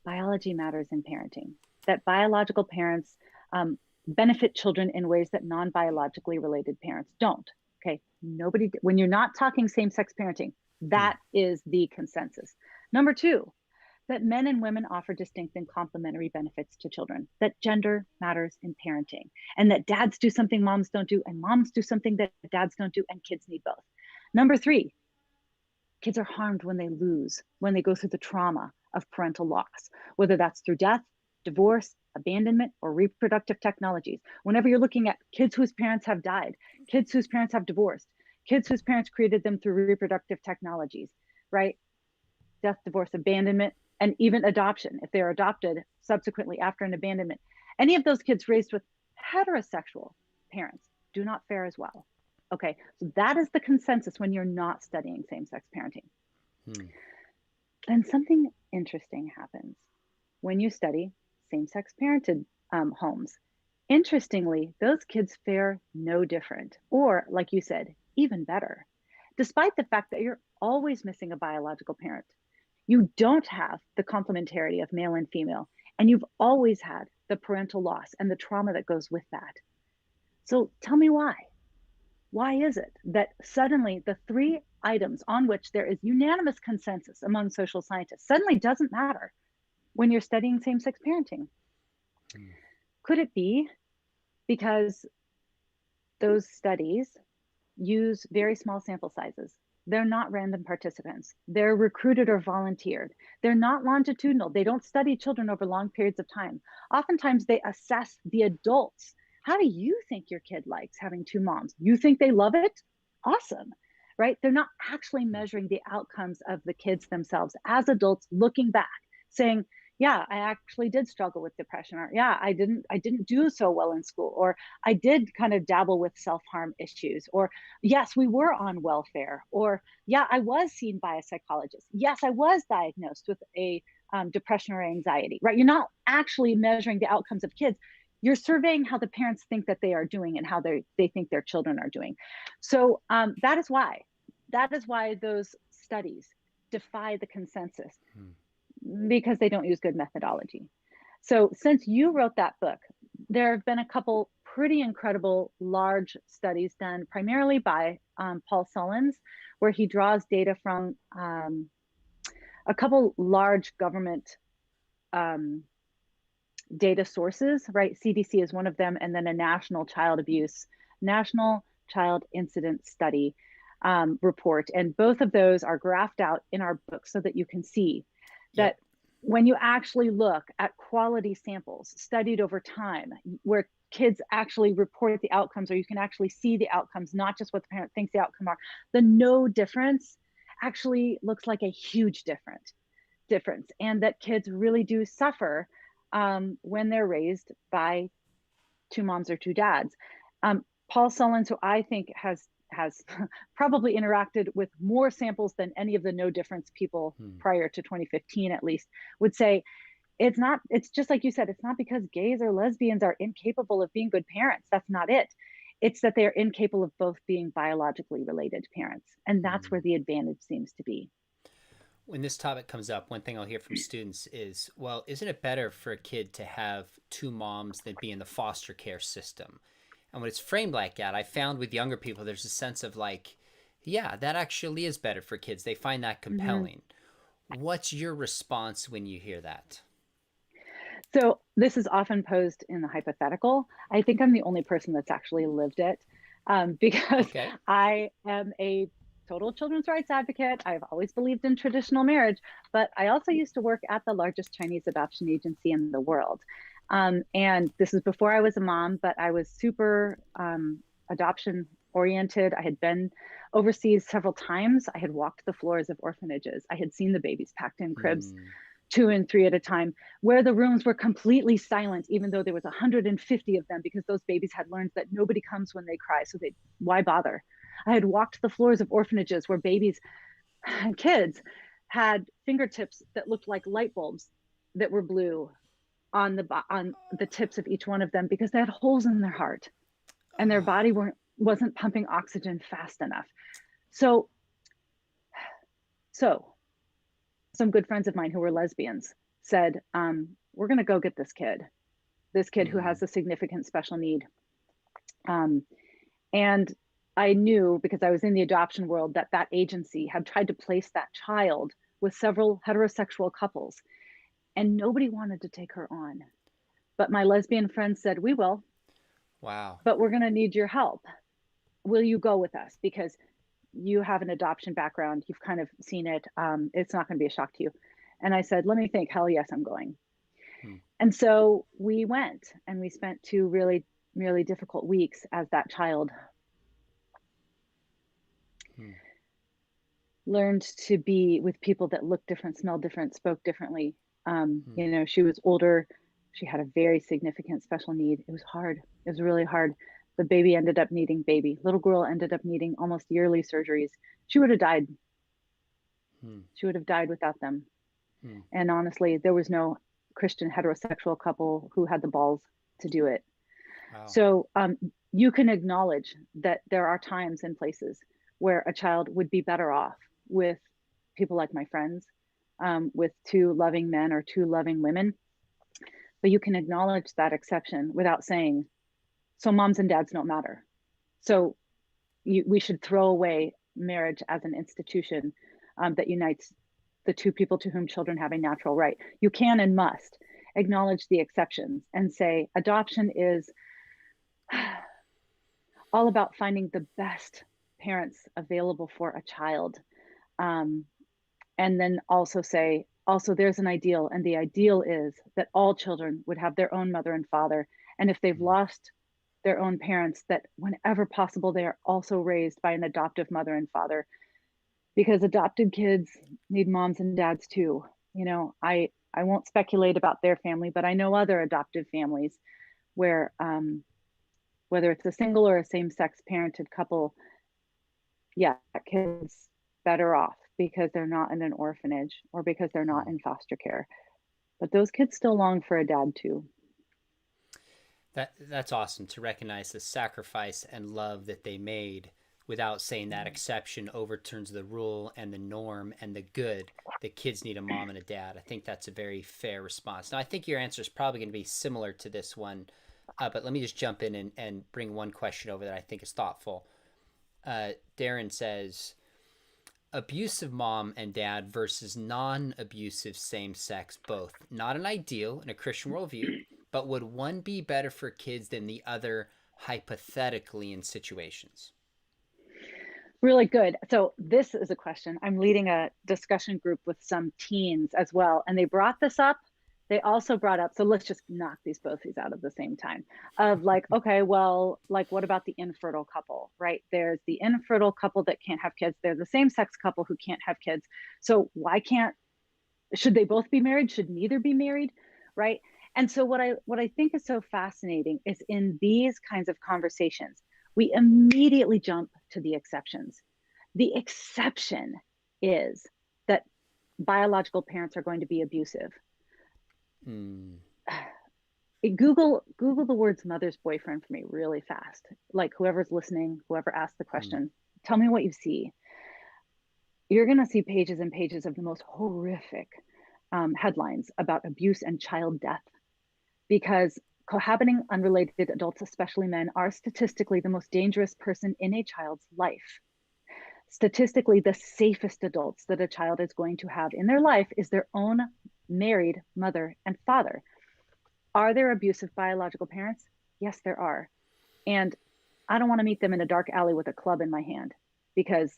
biology matters in parenting, that biological parents benefit children in ways that non biologically related parents don't. Okay. Nobody, when you're not talking same sex parenting, Hmm. that is the consensus. Number two, that men and women offer distinct and complementary benefits to children, that gender matters in parenting, and that dads do something moms don't do, and moms do something that dads don't do, and kids need both. Number three, kids are harmed when they lose, when they go through the trauma of parental loss, whether that's through death, divorce, abandonment, or reproductive technologies. Whenever you're looking at kids whose parents have died, kids whose parents have divorced, kids whose parents created them through reproductive technologies, right? Death, divorce, abandonment, and even adoption, if they're adopted subsequently after an abandonment. Any of those kids raised with heterosexual parents do not fare as well. Okay, so that is the consensus when you're not studying same sex parenting. Hmm. Then something interesting happens when you study same sex parented homes. Interestingly, those kids fare no different, or like you said, even better, despite the fact that you're always missing a biological parent. You don't have the complementarity of male and female, and you've always had the parental loss and the trauma that goes with that. So tell me why. Why is it that suddenly the three items on which there is unanimous consensus among social scientists suddenly doesn't matter when you're studying same sex parenting? Hmm. Could it be because those studies use very small sample sizes? They're not random participants. They're recruited or volunteered. They're not longitudinal. They don't study children over long periods of time. Oftentimes, they assess the adults. How do you think your kid likes having two moms? You think they love it? Awesome, right? They're not actually measuring the outcomes of the kids themselves as adults looking back, saying, yeah, I actually did struggle with depression, or yeah, I didn't do so well in school, or I did kind of dabble with self-harm issues, or yes, we were on welfare, or yeah, I was seen by a psychologist, yes, I was diagnosed with a depression or anxiety, right? You're not actually measuring the outcomes of kids. You're surveying how the parents think that they are doing and how they think their children are doing. So that is why those studies defy the consensus, Hmm. because they don't use good methodology. So since you wrote that book, there have been a couple pretty incredible large studies done primarily by Paul Sullins, where he draws data from a couple large government um, data sources, right? CDC is one of them, and then a National Child Incident Study report. And both of those are graphed out in our book so that you can see that Yep. when you actually look at quality samples studied over time, where kids actually report the outcomes, or you can actually see the outcomes, not just what the parent thinks the outcome are, the no difference actually looks like a huge difference, and that kids really do suffer when they're raised by two moms or two dads. Paul Sullins, who I think has probably interacted with more samples than any of the no difference people Hmm. prior to 2015 at least, would say it's just like you said, it's not because gays or lesbians are incapable of being good parents. That's not it. It's that they're incapable of both being biologically related parents, and that's Hmm. where the advantage seems to be. When this topic comes up, one thing I'll hear from students is, well, isn't it better for a kid to have two moms than be in the foster care system? And when it's framed like that, I found with younger people, there's a sense of like, yeah, that actually is better for kids. They find that Mm-hmm. compelling. What's your response when you hear that? So this is often posed in the hypothetical. I think I'm the only person that's actually lived it, because Okay. I am a total children's rights advocate. I've always believed in traditional marriage, but I also used to work at the largest Chinese adoption agency in the world. And this is before I was a mom, but I was super adoption oriented. I had been overseas several times. I had walked the floors of orphanages. I had seen the babies packed in cribs, Hmm. two and three at a time, where the rooms were completely silent, even though there was 150 of them, because those babies had learned that nobody comes when they cry, so they why bother. I had walked the floors of orphanages where babies and kids had fingertips that looked like light bulbs that were blue on the tips of each one of them, because they had holes in their heart and their body wasn't pumping oxygen fast enough. So so some good friends of mine who were lesbians said, we're going to go get this kid who Hmm. has a significant special need. Um, and I knew, because I was in the adoption world, that that agency had tried to place that child with several heterosexual couples, and nobody wanted to take her on. But my lesbian friends said, we will, Wow. but we're going to need your help. Will you go with us? Because you have an adoption background. You've kind of seen it. It's not going to be a shock to you. And I said, let me think. Hell yes, I'm going. Hmm. And so we went, and we spent 2 really difficult weeks as that child Hmm. learned to be with people that looked different, smelled different, spoke differently. Hmm. She was older. She had a very significant special need. It was hard. It was really hard. The baby ended up needing little girl ended up needing almost yearly surgeries. She would have died. Hmm. She would have died without them. Hmm. And honestly, there was no Christian heterosexual couple who had the balls to do it. Wow. So you can acknowledge that there are times and places where a child would be better off with people like my friends, with two loving men or two loving women. But you can acknowledge that exception without saying, so moms and dads don't matter. So we should throw away marriage as an institution that unites the two people to whom children have a natural right. You can and must acknowledge the exceptions and say adoption is all about finding the best parents available for a child. Um, and then also say, also, there's an ideal, and the ideal is that all children would have their own mother and father. And if they've Hmm. lost their own parents, that whenever possible, they are also raised by an adoptive mother and father, because adopted kids need moms and dads too. I won't speculate about their family, but I know other adoptive families where whether it's a single or a same-sex parented couple, yeah, kids better off because they're not in an orphanage or because they're not Hmm. in foster care. But those kids still long for a dad too. That's awesome to recognize the sacrifice and love that they made without saying that exception overturns the rule and the norm and the good that kids need a mom and a dad. I think that's a very fair response. Now, I think your answer is probably going to be similar to this one, but let me just jump in and bring one question over that I think is thoughtful. Darren says, abusive mom and dad versus non-abusive same-sex both. Not an ideal in a Christian worldview, but would one be better for kids than the other hypothetically in situations? Really good. So this is a question. I'm leading a discussion group with some teens as well, and they brought this up. They also brought up, so let's just knock these both these out at the same time. Of like, okay, well, like what about the infertile couple, right? There's the infertile couple that can't have kids. There's the same-sex couple who can't have kids. So why can't, should they both be married? Should neither be married? Right? And so what I think is so fascinating is in these kinds of conversations, we immediately jump to the exceptions. The exception is that biological parents are going to be abusive. Mm. Google the words mother's boyfriend for me really fast. Like whoever's listening, whoever asked the question, tell me what you see. You're going to see pages and pages of the most horrific headlines about abuse and child death, because cohabiting unrelated adults, especially men, are statistically the most dangerous person in a child's life. Statistically, the safest adults that a child is going to have in their life is their own married mother and father. Are there abusive biological parents? Yes, there are. And I don't want to meet them in a dark alley with a club in my hand, because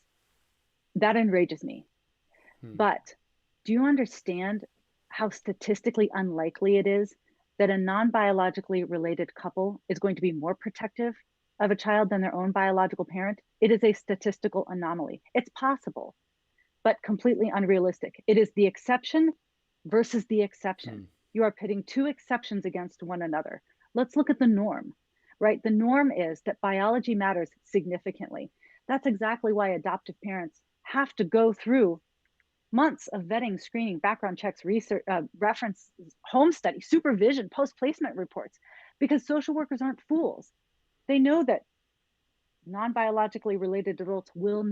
that enrages me. But do you understand how statistically unlikely it is that a non-biologically related couple is going to be more protective of a child than their own biological parent? It is a statistical anomaly. It's possible, but completely unrealistic. It is the exception versus the exception. You are pitting two exceptions against one another. Let's look at the norm, right? The norm is that biology matters significantly. That's exactly why adoptive parents have to go through months of vetting, screening, background checks, research, reference, home study, supervision, post-placement reports, because social workers aren't fools. They know that non-biologically related adults do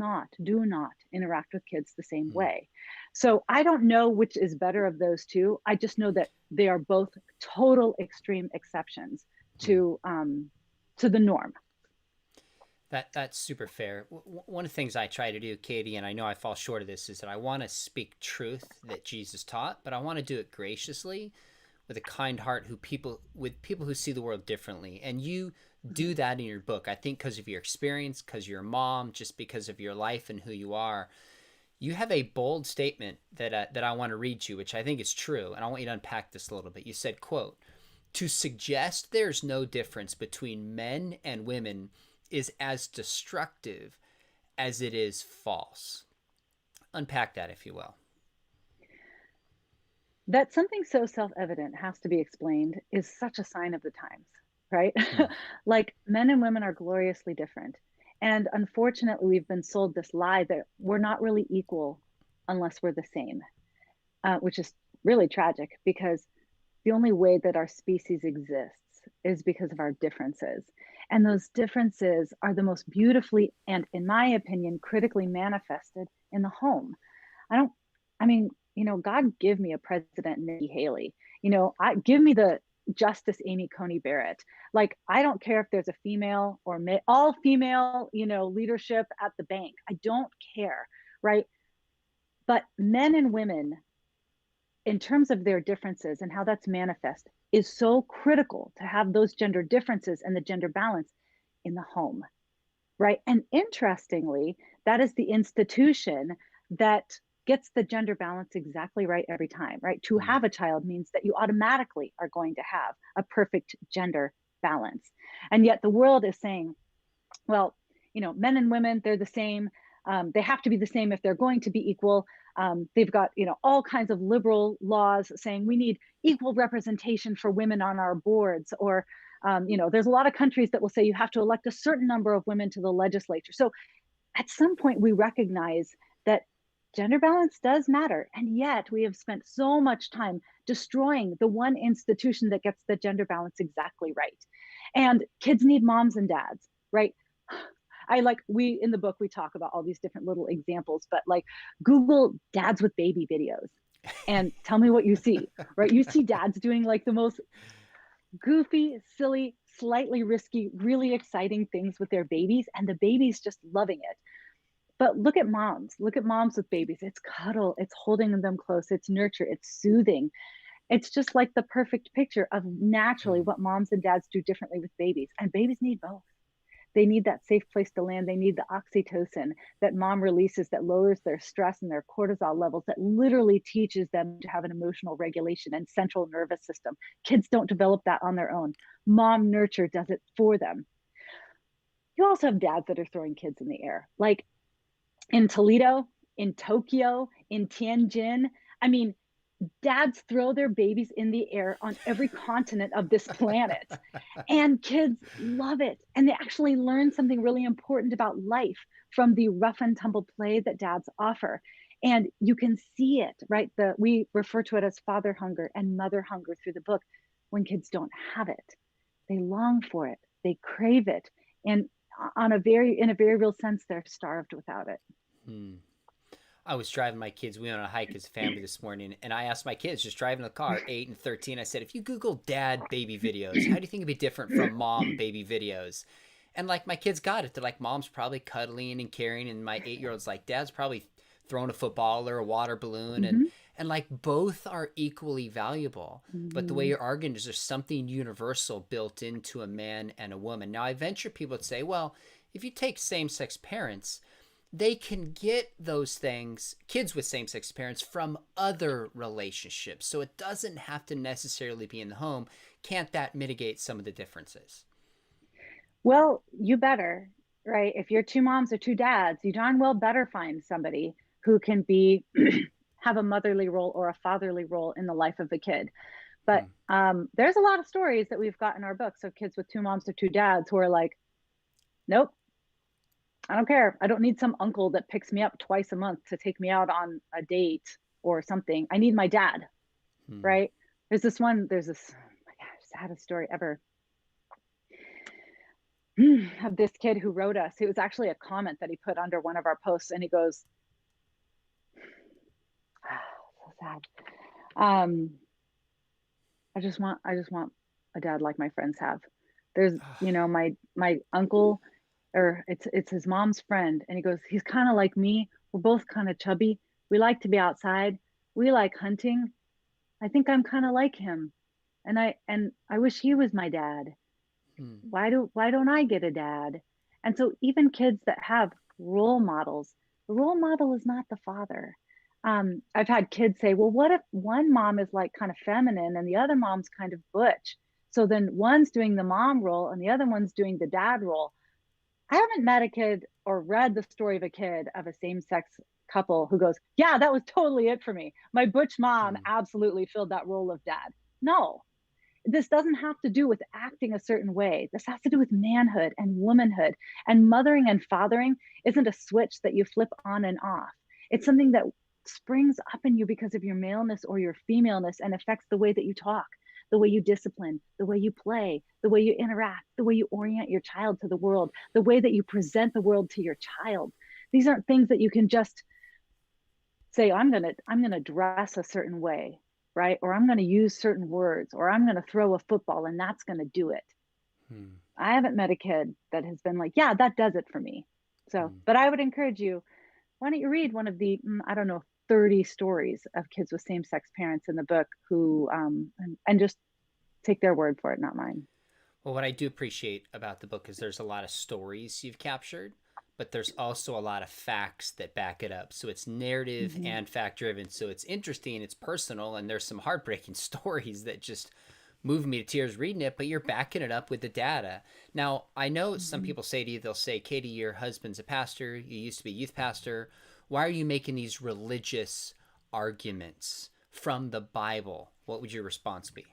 not interact with kids the same way. So I don't know which is better of those two. I just know that they are both total extreme exceptions to the norm. That's super fair. One of the things I try to do, Katie, and I know I fall short of this, is that I want to speak truth that Jesus taught, but I want to do it graciously, with a kind heart, with people who see the world differently. And you do that in your book, I think, because of your experience, because you're a mom, just because of your life and who you are. You have a bold statement that I want to read you, which I think is true, and I want you to unpack this a little bit. You said, quote, "To suggest there's no difference between men and women is as destructive as it is false." Unpack that, if you will. That something so self-evident has to be explained is such a sign of the times, right? Like men and women are gloriously different. And unfortunately, we've been sold this lie that we're not really equal unless we're the same, which is really tragic, because the only way that our species exists is because of our differences. And those differences are the most beautifully and, in my opinion, critically manifested in the home. I mean, God give me a President Nikki Haley. Give me the Justice Amy Coney Barrett. Like, I don't care if there's a female or all female, leadership at the bank. I don't care, right? But men and women, in terms of their differences and how that's manifest, is so critical to have those gender differences and the gender balance in the home, right? And interestingly, that is the institution that gets the gender balance exactly right every time, right? To have a child means that you automatically are going to have a perfect gender balance. And yet the world is saying, well, men and women, they're the same. They have to be the same if they're going to be equal. They've got, all kinds of liberal laws saying we need equal representation for women on our boards, or, there's a lot of countries that will say you have to elect a certain number of women to the legislature. So at some point we recognize that gender balance does matter. And yet we have spent so much time destroying the one institution that gets the gender balance exactly right. And kids need moms and dads, right? In the book, we talk about all these different little examples, but like Google dads with baby videos and tell me what you see, right? You see dads doing like the most goofy, silly, slightly risky, really exciting things with their babies, and the baby's just loving it. But look at moms with babies. It's cuddle, it's holding them close, it's nurture, it's soothing. It's just like the perfect picture of naturally Hmm. what moms and dads do differently with babies. And babies need both. They need that safe place to land. They need the oxytocin that mom releases that lowers their stress and their cortisol levels, that literally teaches them to have an emotional regulation and central nervous system. Kids don't develop that on their own. Mom nurture does it for them. You also have dads that are throwing kids in the air, like in Toledo, in Tokyo, in Tianjin. I mean, dads throw their babies in the air on every continent of this planet. And kids love it. And they actually learn something really important about life from the rough and tumble play that dads offer. And you can see it, right? We refer to it as father hunger and mother hunger through the book. When kids don't have it, they long for it, they crave it. And in a very real sense, they're starved without it. Hmm. I was driving my kids. We went on a hike as a family this morning, and I asked my kids just driving the car, 8 and 13. I said, if you Google dad baby videos, how do you think it'd be different from mom baby videos? And like my kids got it. They're like, mom's probably cuddling and caring, and my 8-year-old's like, dad's probably throwing a football or a water balloon, and Hmm. like both are equally valuable. But the way Hmm. you're arguing is there's something universal built into a man and a woman. Now I venture people would say, well, if you take same-sex parents, they can get those things, kids with same sex parents, from other relationships. So it doesn't have to necessarily be in the home. Can't that mitigate some of the differences? Well, you better, right? If you're two moms or two dads, you darn well better find somebody who can be have a motherly role or a fatherly role in the life of the kid. But Hmm. there's a lot of stories that we've got in our books of kids with two moms or two dads who are like, nope, I don't care. I don't need some uncle that picks me up twice a month to take me out on a date or something. I need my dad, Hmm. right? There's this, oh my gosh, saddest story ever of this kid who wrote us. It was actually a comment that he put under one of our posts, and he goes, so sad. Um, I just want a dad like my friends have. There's, my uncle, or it's his mom's friend, and he goes, he's kind of like me. We're both kind of chubby. We like to be outside. We like hunting. I think I'm kind of like him, and I wish he was my dad. Hmm. Why don't I get a dad? And so even kids that have role models, the role model is not the father. I've had kids say, well, what if one mom is like kind of feminine and the other mom's kind of butch? So then one's doing the mom role and the other one's doing the dad role. I haven't met a kid or read the story of a kid of a same sex couple who goes, yeah, that was totally it for me. My butch mom Hmm. absolutely filled that role of dad. No, this doesn't have to do with acting a certain way. This has to do with manhood and womanhood. And mothering and fathering isn't a switch that you flip on and off. It's something that springs up in you because of your maleness or your femaleness and affects the way that you talk, the way you discipline, the way you play, the way you interact, the way you orient your child to the world, the way that you present the world to your child. These aren't things that you can just say, I'm gonna dress a certain way, right? Or I'm gonna use certain words, or I'm gonna throw a football and that's gonna do it. Hmm. I haven't met a kid that has been like, yeah, that does it for me. So, Hmm. but I would encourage you, why don't you read one of the, I don't know, 30 stories of kids with same sex parents in the book who, and just take their word for it, not mine. Well, what I do appreciate about the book is there's a lot of stories you've captured, but there's also a lot of facts that back it up. So it's narrative Mm-hmm. and fact driven. So it's interesting, it's personal, and there's some heartbreaking stories that just move me to tears reading it, but you're backing it up with the data. Now, I know some Mm-hmm. people say to you, they'll say, Katy, your husband's a pastor, you used to be a youth pastor. Why are you making these religious arguments from the Bible? What would your response be?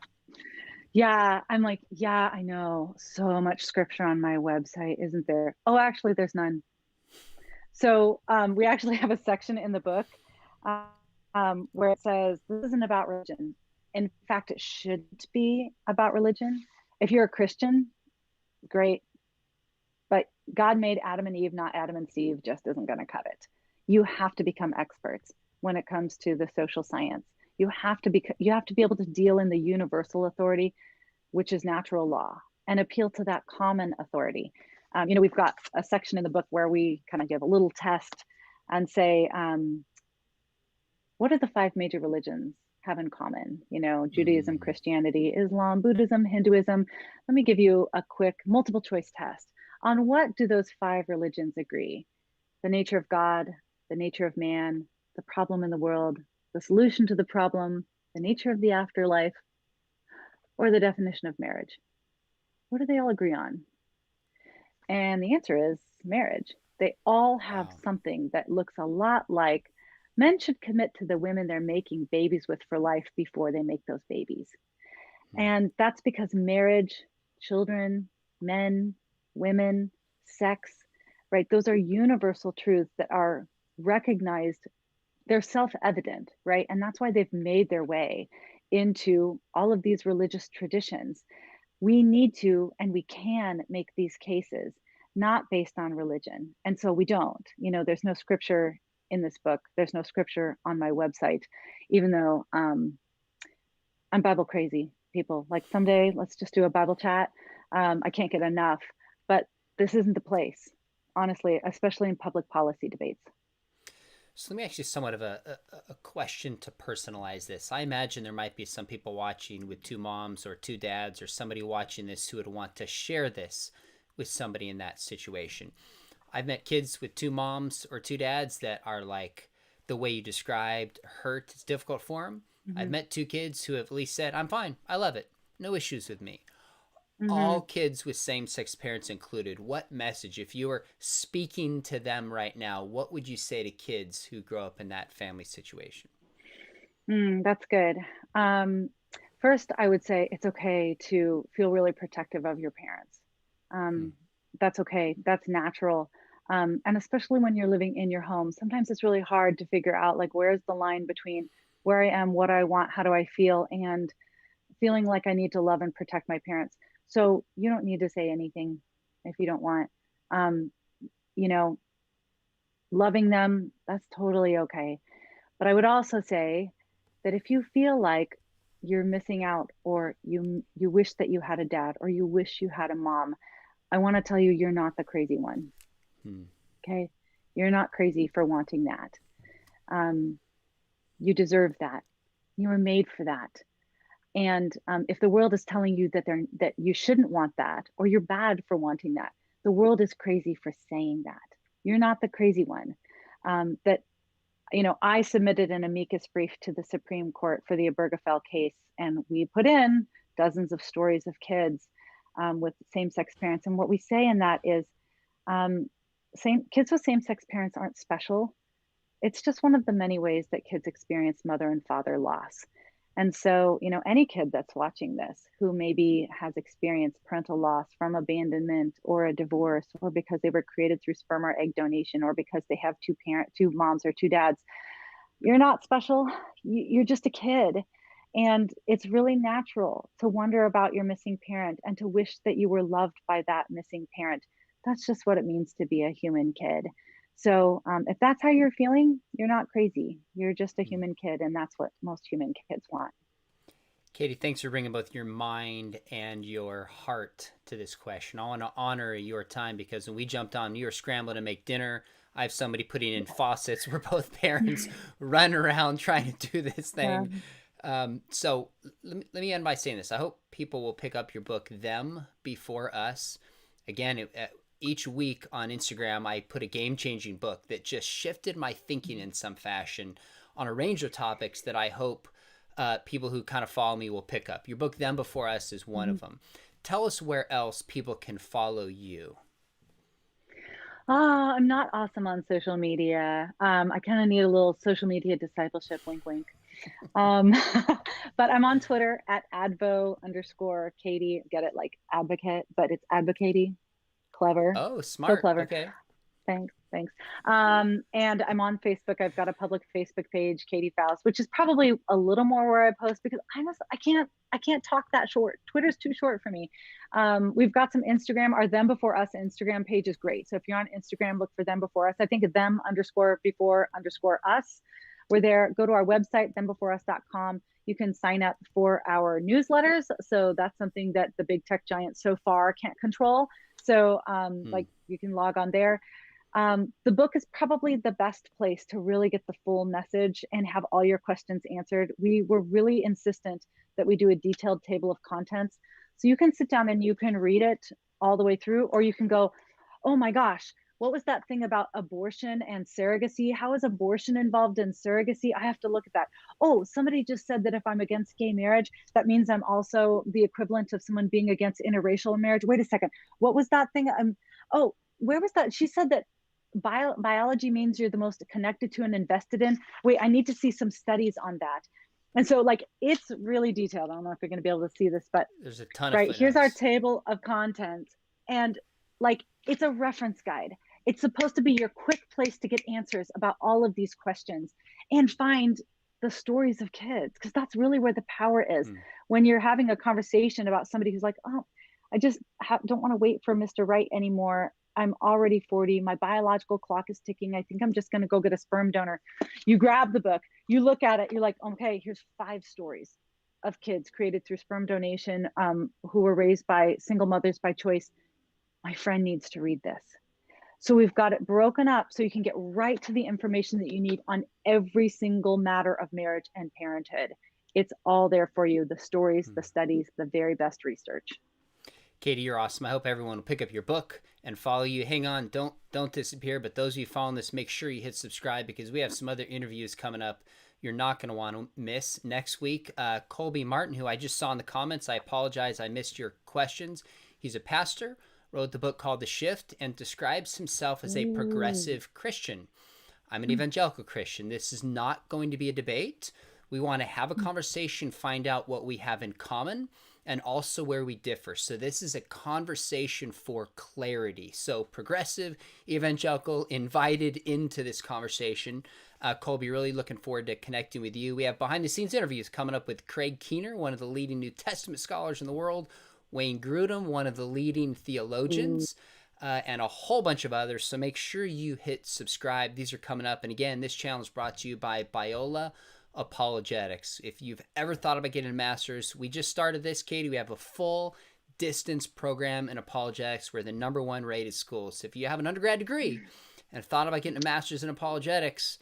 Yeah, I'm like, yeah, I know. So much scripture on my website, isn't there? Oh, actually, there's none. So we actually have a section in the book where it says this isn't about religion. In fact, it should be about religion. If you're a Christian, great. But God made Adam and Eve, not Adam and Steve, just isn't going to cut it. You have to become experts when it comes to the social science. You have to be able to deal in the universal authority, which is natural law, and appeal to that common authority. We've got a section in the book where we kind of give a little test. and say, what do the five major religions have in common? Judaism, Mm, Christianity, Islam, Buddhism, Hinduism. Let me give you a quick multiple choice test. On what do those five religions agree? The nature of God, the nature of man, the problem in the world, the solution to the problem, the nature of the afterlife, or the definition of marriage. What do they all agree on? And the answer is marriage. They all have wow. something that looks a lot like men should commit to the women they're making babies with for life before they make those babies. Mm, And that's because marriage, children, men, women, sex, right? Those are universal truths that are recognized. They're self evident, right? And that's why they've made their way into all of these religious traditions. We need to and we can make these cases not based on religion. And so we don't. There's no scripture in this book, there's no scripture on my website, even though I'm Bible crazy, people. Like someday, let's just do a Bible chat. I can't get enough, but this isn't the place, honestly, especially in public policy debates. So let me ask you somewhat of a question to personalize this. I imagine there might be some people watching with two moms or two dads or somebody watching this who would want to share this with somebody in that situation. I've met kids with two moms or two dads that are like the way you described hurt. It's difficult for them. I've Hmm. met two kids who have at least said, I'm fine. I love it. No issues with me. Hmm. All kids with same-sex parents included, what message, if you were speaking to them right now, what would you say to kids who grow up in that family situation? That's good. Um, First, I would say it's okay to feel really protective of your parents. Hmm. Um, that's okay. That's natural. And especially when you're living in your home, sometimes it's really hard to figure out like where's the line between where I am, what I want, how do I feel, and feeling like I need to love and protect my parents. So you don't need to say anything if you don't want. Um, you know, Loving them, that's totally okay. But I would also say that if you feel like you're missing out or you wish that you had a dad or you wish you had a mom, I want to tell you you're not the crazy one. Hmm. Okay? You're not crazy for wanting that. Um, you deserve that. You were made for that. And if the world is telling you that you shouldn't want that or you're bad for wanting that, the world is crazy for saying that. You're not the crazy one. That I submitted an amicus brief to the Supreme Court for the Obergefell case, and we put in dozens of stories of kids with same-sex parents. And what we say in that is, um, same kids with same-sex parents aren't special. It's just one of the many ways that kids experience mother and father loss. And so, any kid that's watching this who maybe has experienced parental loss from abandonment or a divorce, or because they were created through sperm or egg donation, or because they have two moms or two dads, you're not special. You're just a kid. And it's really natural to wonder about your missing parent and to wish that you were loved by that missing parent. That's just what it means to be a human kid. So, if that's how you're feeling, you're not crazy. You're just a Hmm. human kid. And that's what most human kids want. Katie, thanks for bringing both your mind and your heart to this question. I want to honor your time because when we jumped on, you were scrambling to make dinner. I have somebody putting in faucets. We're both parents running around trying to do this Yeah. thing. So let me end by saying this. I hope people will pick up your book, Them Before Us. Again, each week on Instagram, I put a game changing book that just shifted my thinking in some fashion on a range of topics that I hope people who kind of follow me will pick up. Your book, Them Before Us, is one Mhm. of them. Tell us where else people can follow you. I'm not awesome on social media. I kind of need a little social media discipleship, wink, wink. Um, but I'm on Twitter at advo_Katy. Get it like advocate, but it's advocaty. Clever. Oh, So smart. clever. Okay. Thanks. Thanks. And I'm on Facebook. I've got a public Facebook page, Katy Faust, which is probably a little more where I post because I can't talk that short. Twitter's too short for me. We've got some Instagram. Our Them Before Us Instagram page is great. So if you're on Instagram, look for Them Before Us. I think them_before_us. We're there. Go to our website, thembeforeus.com. You can sign up for our newsletters. So that's something that the big tech giants so far can't control. So Hmm. like you can log on there. The book is probably the best place to really get the full message and have all your questions answered. We were really insistent that we do a detailed table of contents. So you can sit down and you can read it all the way through, or you can go, oh my gosh, what was that thing about abortion and surrogacy? How is abortion involved in surrogacy? I have to look at that. Oh, somebody just said that if I'm against gay marriage, that means I'm also the equivalent of someone being against interracial marriage. Wait a second. What was that thing? Oh, where was that? She said that biology means you're the most connected to and invested in. Wait, I need to see some studies on that. And so like, it's really detailed. I don't know if you're going to be able to see this, but There's a ton of right, here's our footnotes. table of contents. And like, it's a reference guide. It's supposed to be your quick place to get answers about all of these questions and find the stories of kids, because that's really where the power is. Hmm. When you're having a conversation about somebody who's like, oh, I just don't want to wait for Mr. Right anymore. I'm already 40. My biological clock is ticking. I think I'm just going to go get a sperm donor. You grab the book, you look at it, you're like, okay, here's 5 stories of kids created through sperm donation, who were raised by single mothers by choice. My friend needs to read this. So we've got it broken up so you can get right to the information that you need on every single matter of marriage and parenthood. It's all there for you. The stories, the studies, the very best research. Katy, you're awesome. I hope everyone will pick up your book and follow you. Hang on, don't disappear. But those of you following this, make sure you hit subscribe, because we have some other interviews coming up you're not going to want to miss. Next week, Colby Martin, who I just saw in the comments, I apologize, I missed your questions. He's a pastor, wrote the book called The Shift, and describes himself as a progressive Christian. I'm an evangelical Christian. This is not going to be a debate. We want to have a conversation, find out what we have in common, and also where we differ. So this is a conversation for clarity. So progressive, evangelical, invited into this conversation. Colby, really looking forward to connecting with you. We have behind the scenes interviews coming up with Craig Keener, one of the leading New Testament scholars in the world, Wayne Grudem, one of the leading theologians, and a whole bunch of others. So make sure you hit subscribe. These are coming up. And again, this channel is brought to you by Biola Apologetics. If you've ever thought about getting a master's, we just started this, Katy. We have a full distance program in apologetics. We're the #1 rated school. So if you have an undergrad degree and thought about getting a master's in apologetics,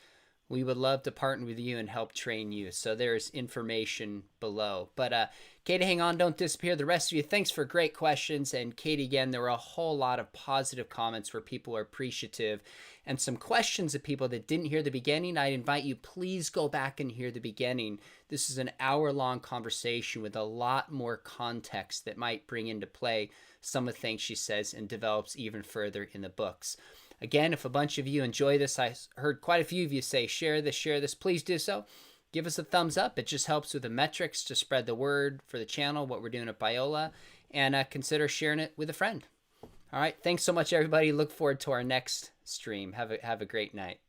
we would love to partner with you and help train you. So there's information below. But Katy, hang on, don't disappear. The rest of you, thanks for great questions. And Katy, again, there were a whole lot of positive comments where people are appreciative, and some questions of people that didn't hear the beginning. I invite you, please go back and hear the beginning. This is an hour-long conversation with a lot more context that might bring into play some of the things she says and develops even further in the books. Again, if a bunch of you enjoy this, I heard quite a few of you say, share this, please do so. Give us a thumbs up. It just helps with the metrics to spread the word for the channel, what we're doing at Biola, and consider sharing it with a friend. All right. Thanks so much, everybody. Look forward to our next stream. Have a great night.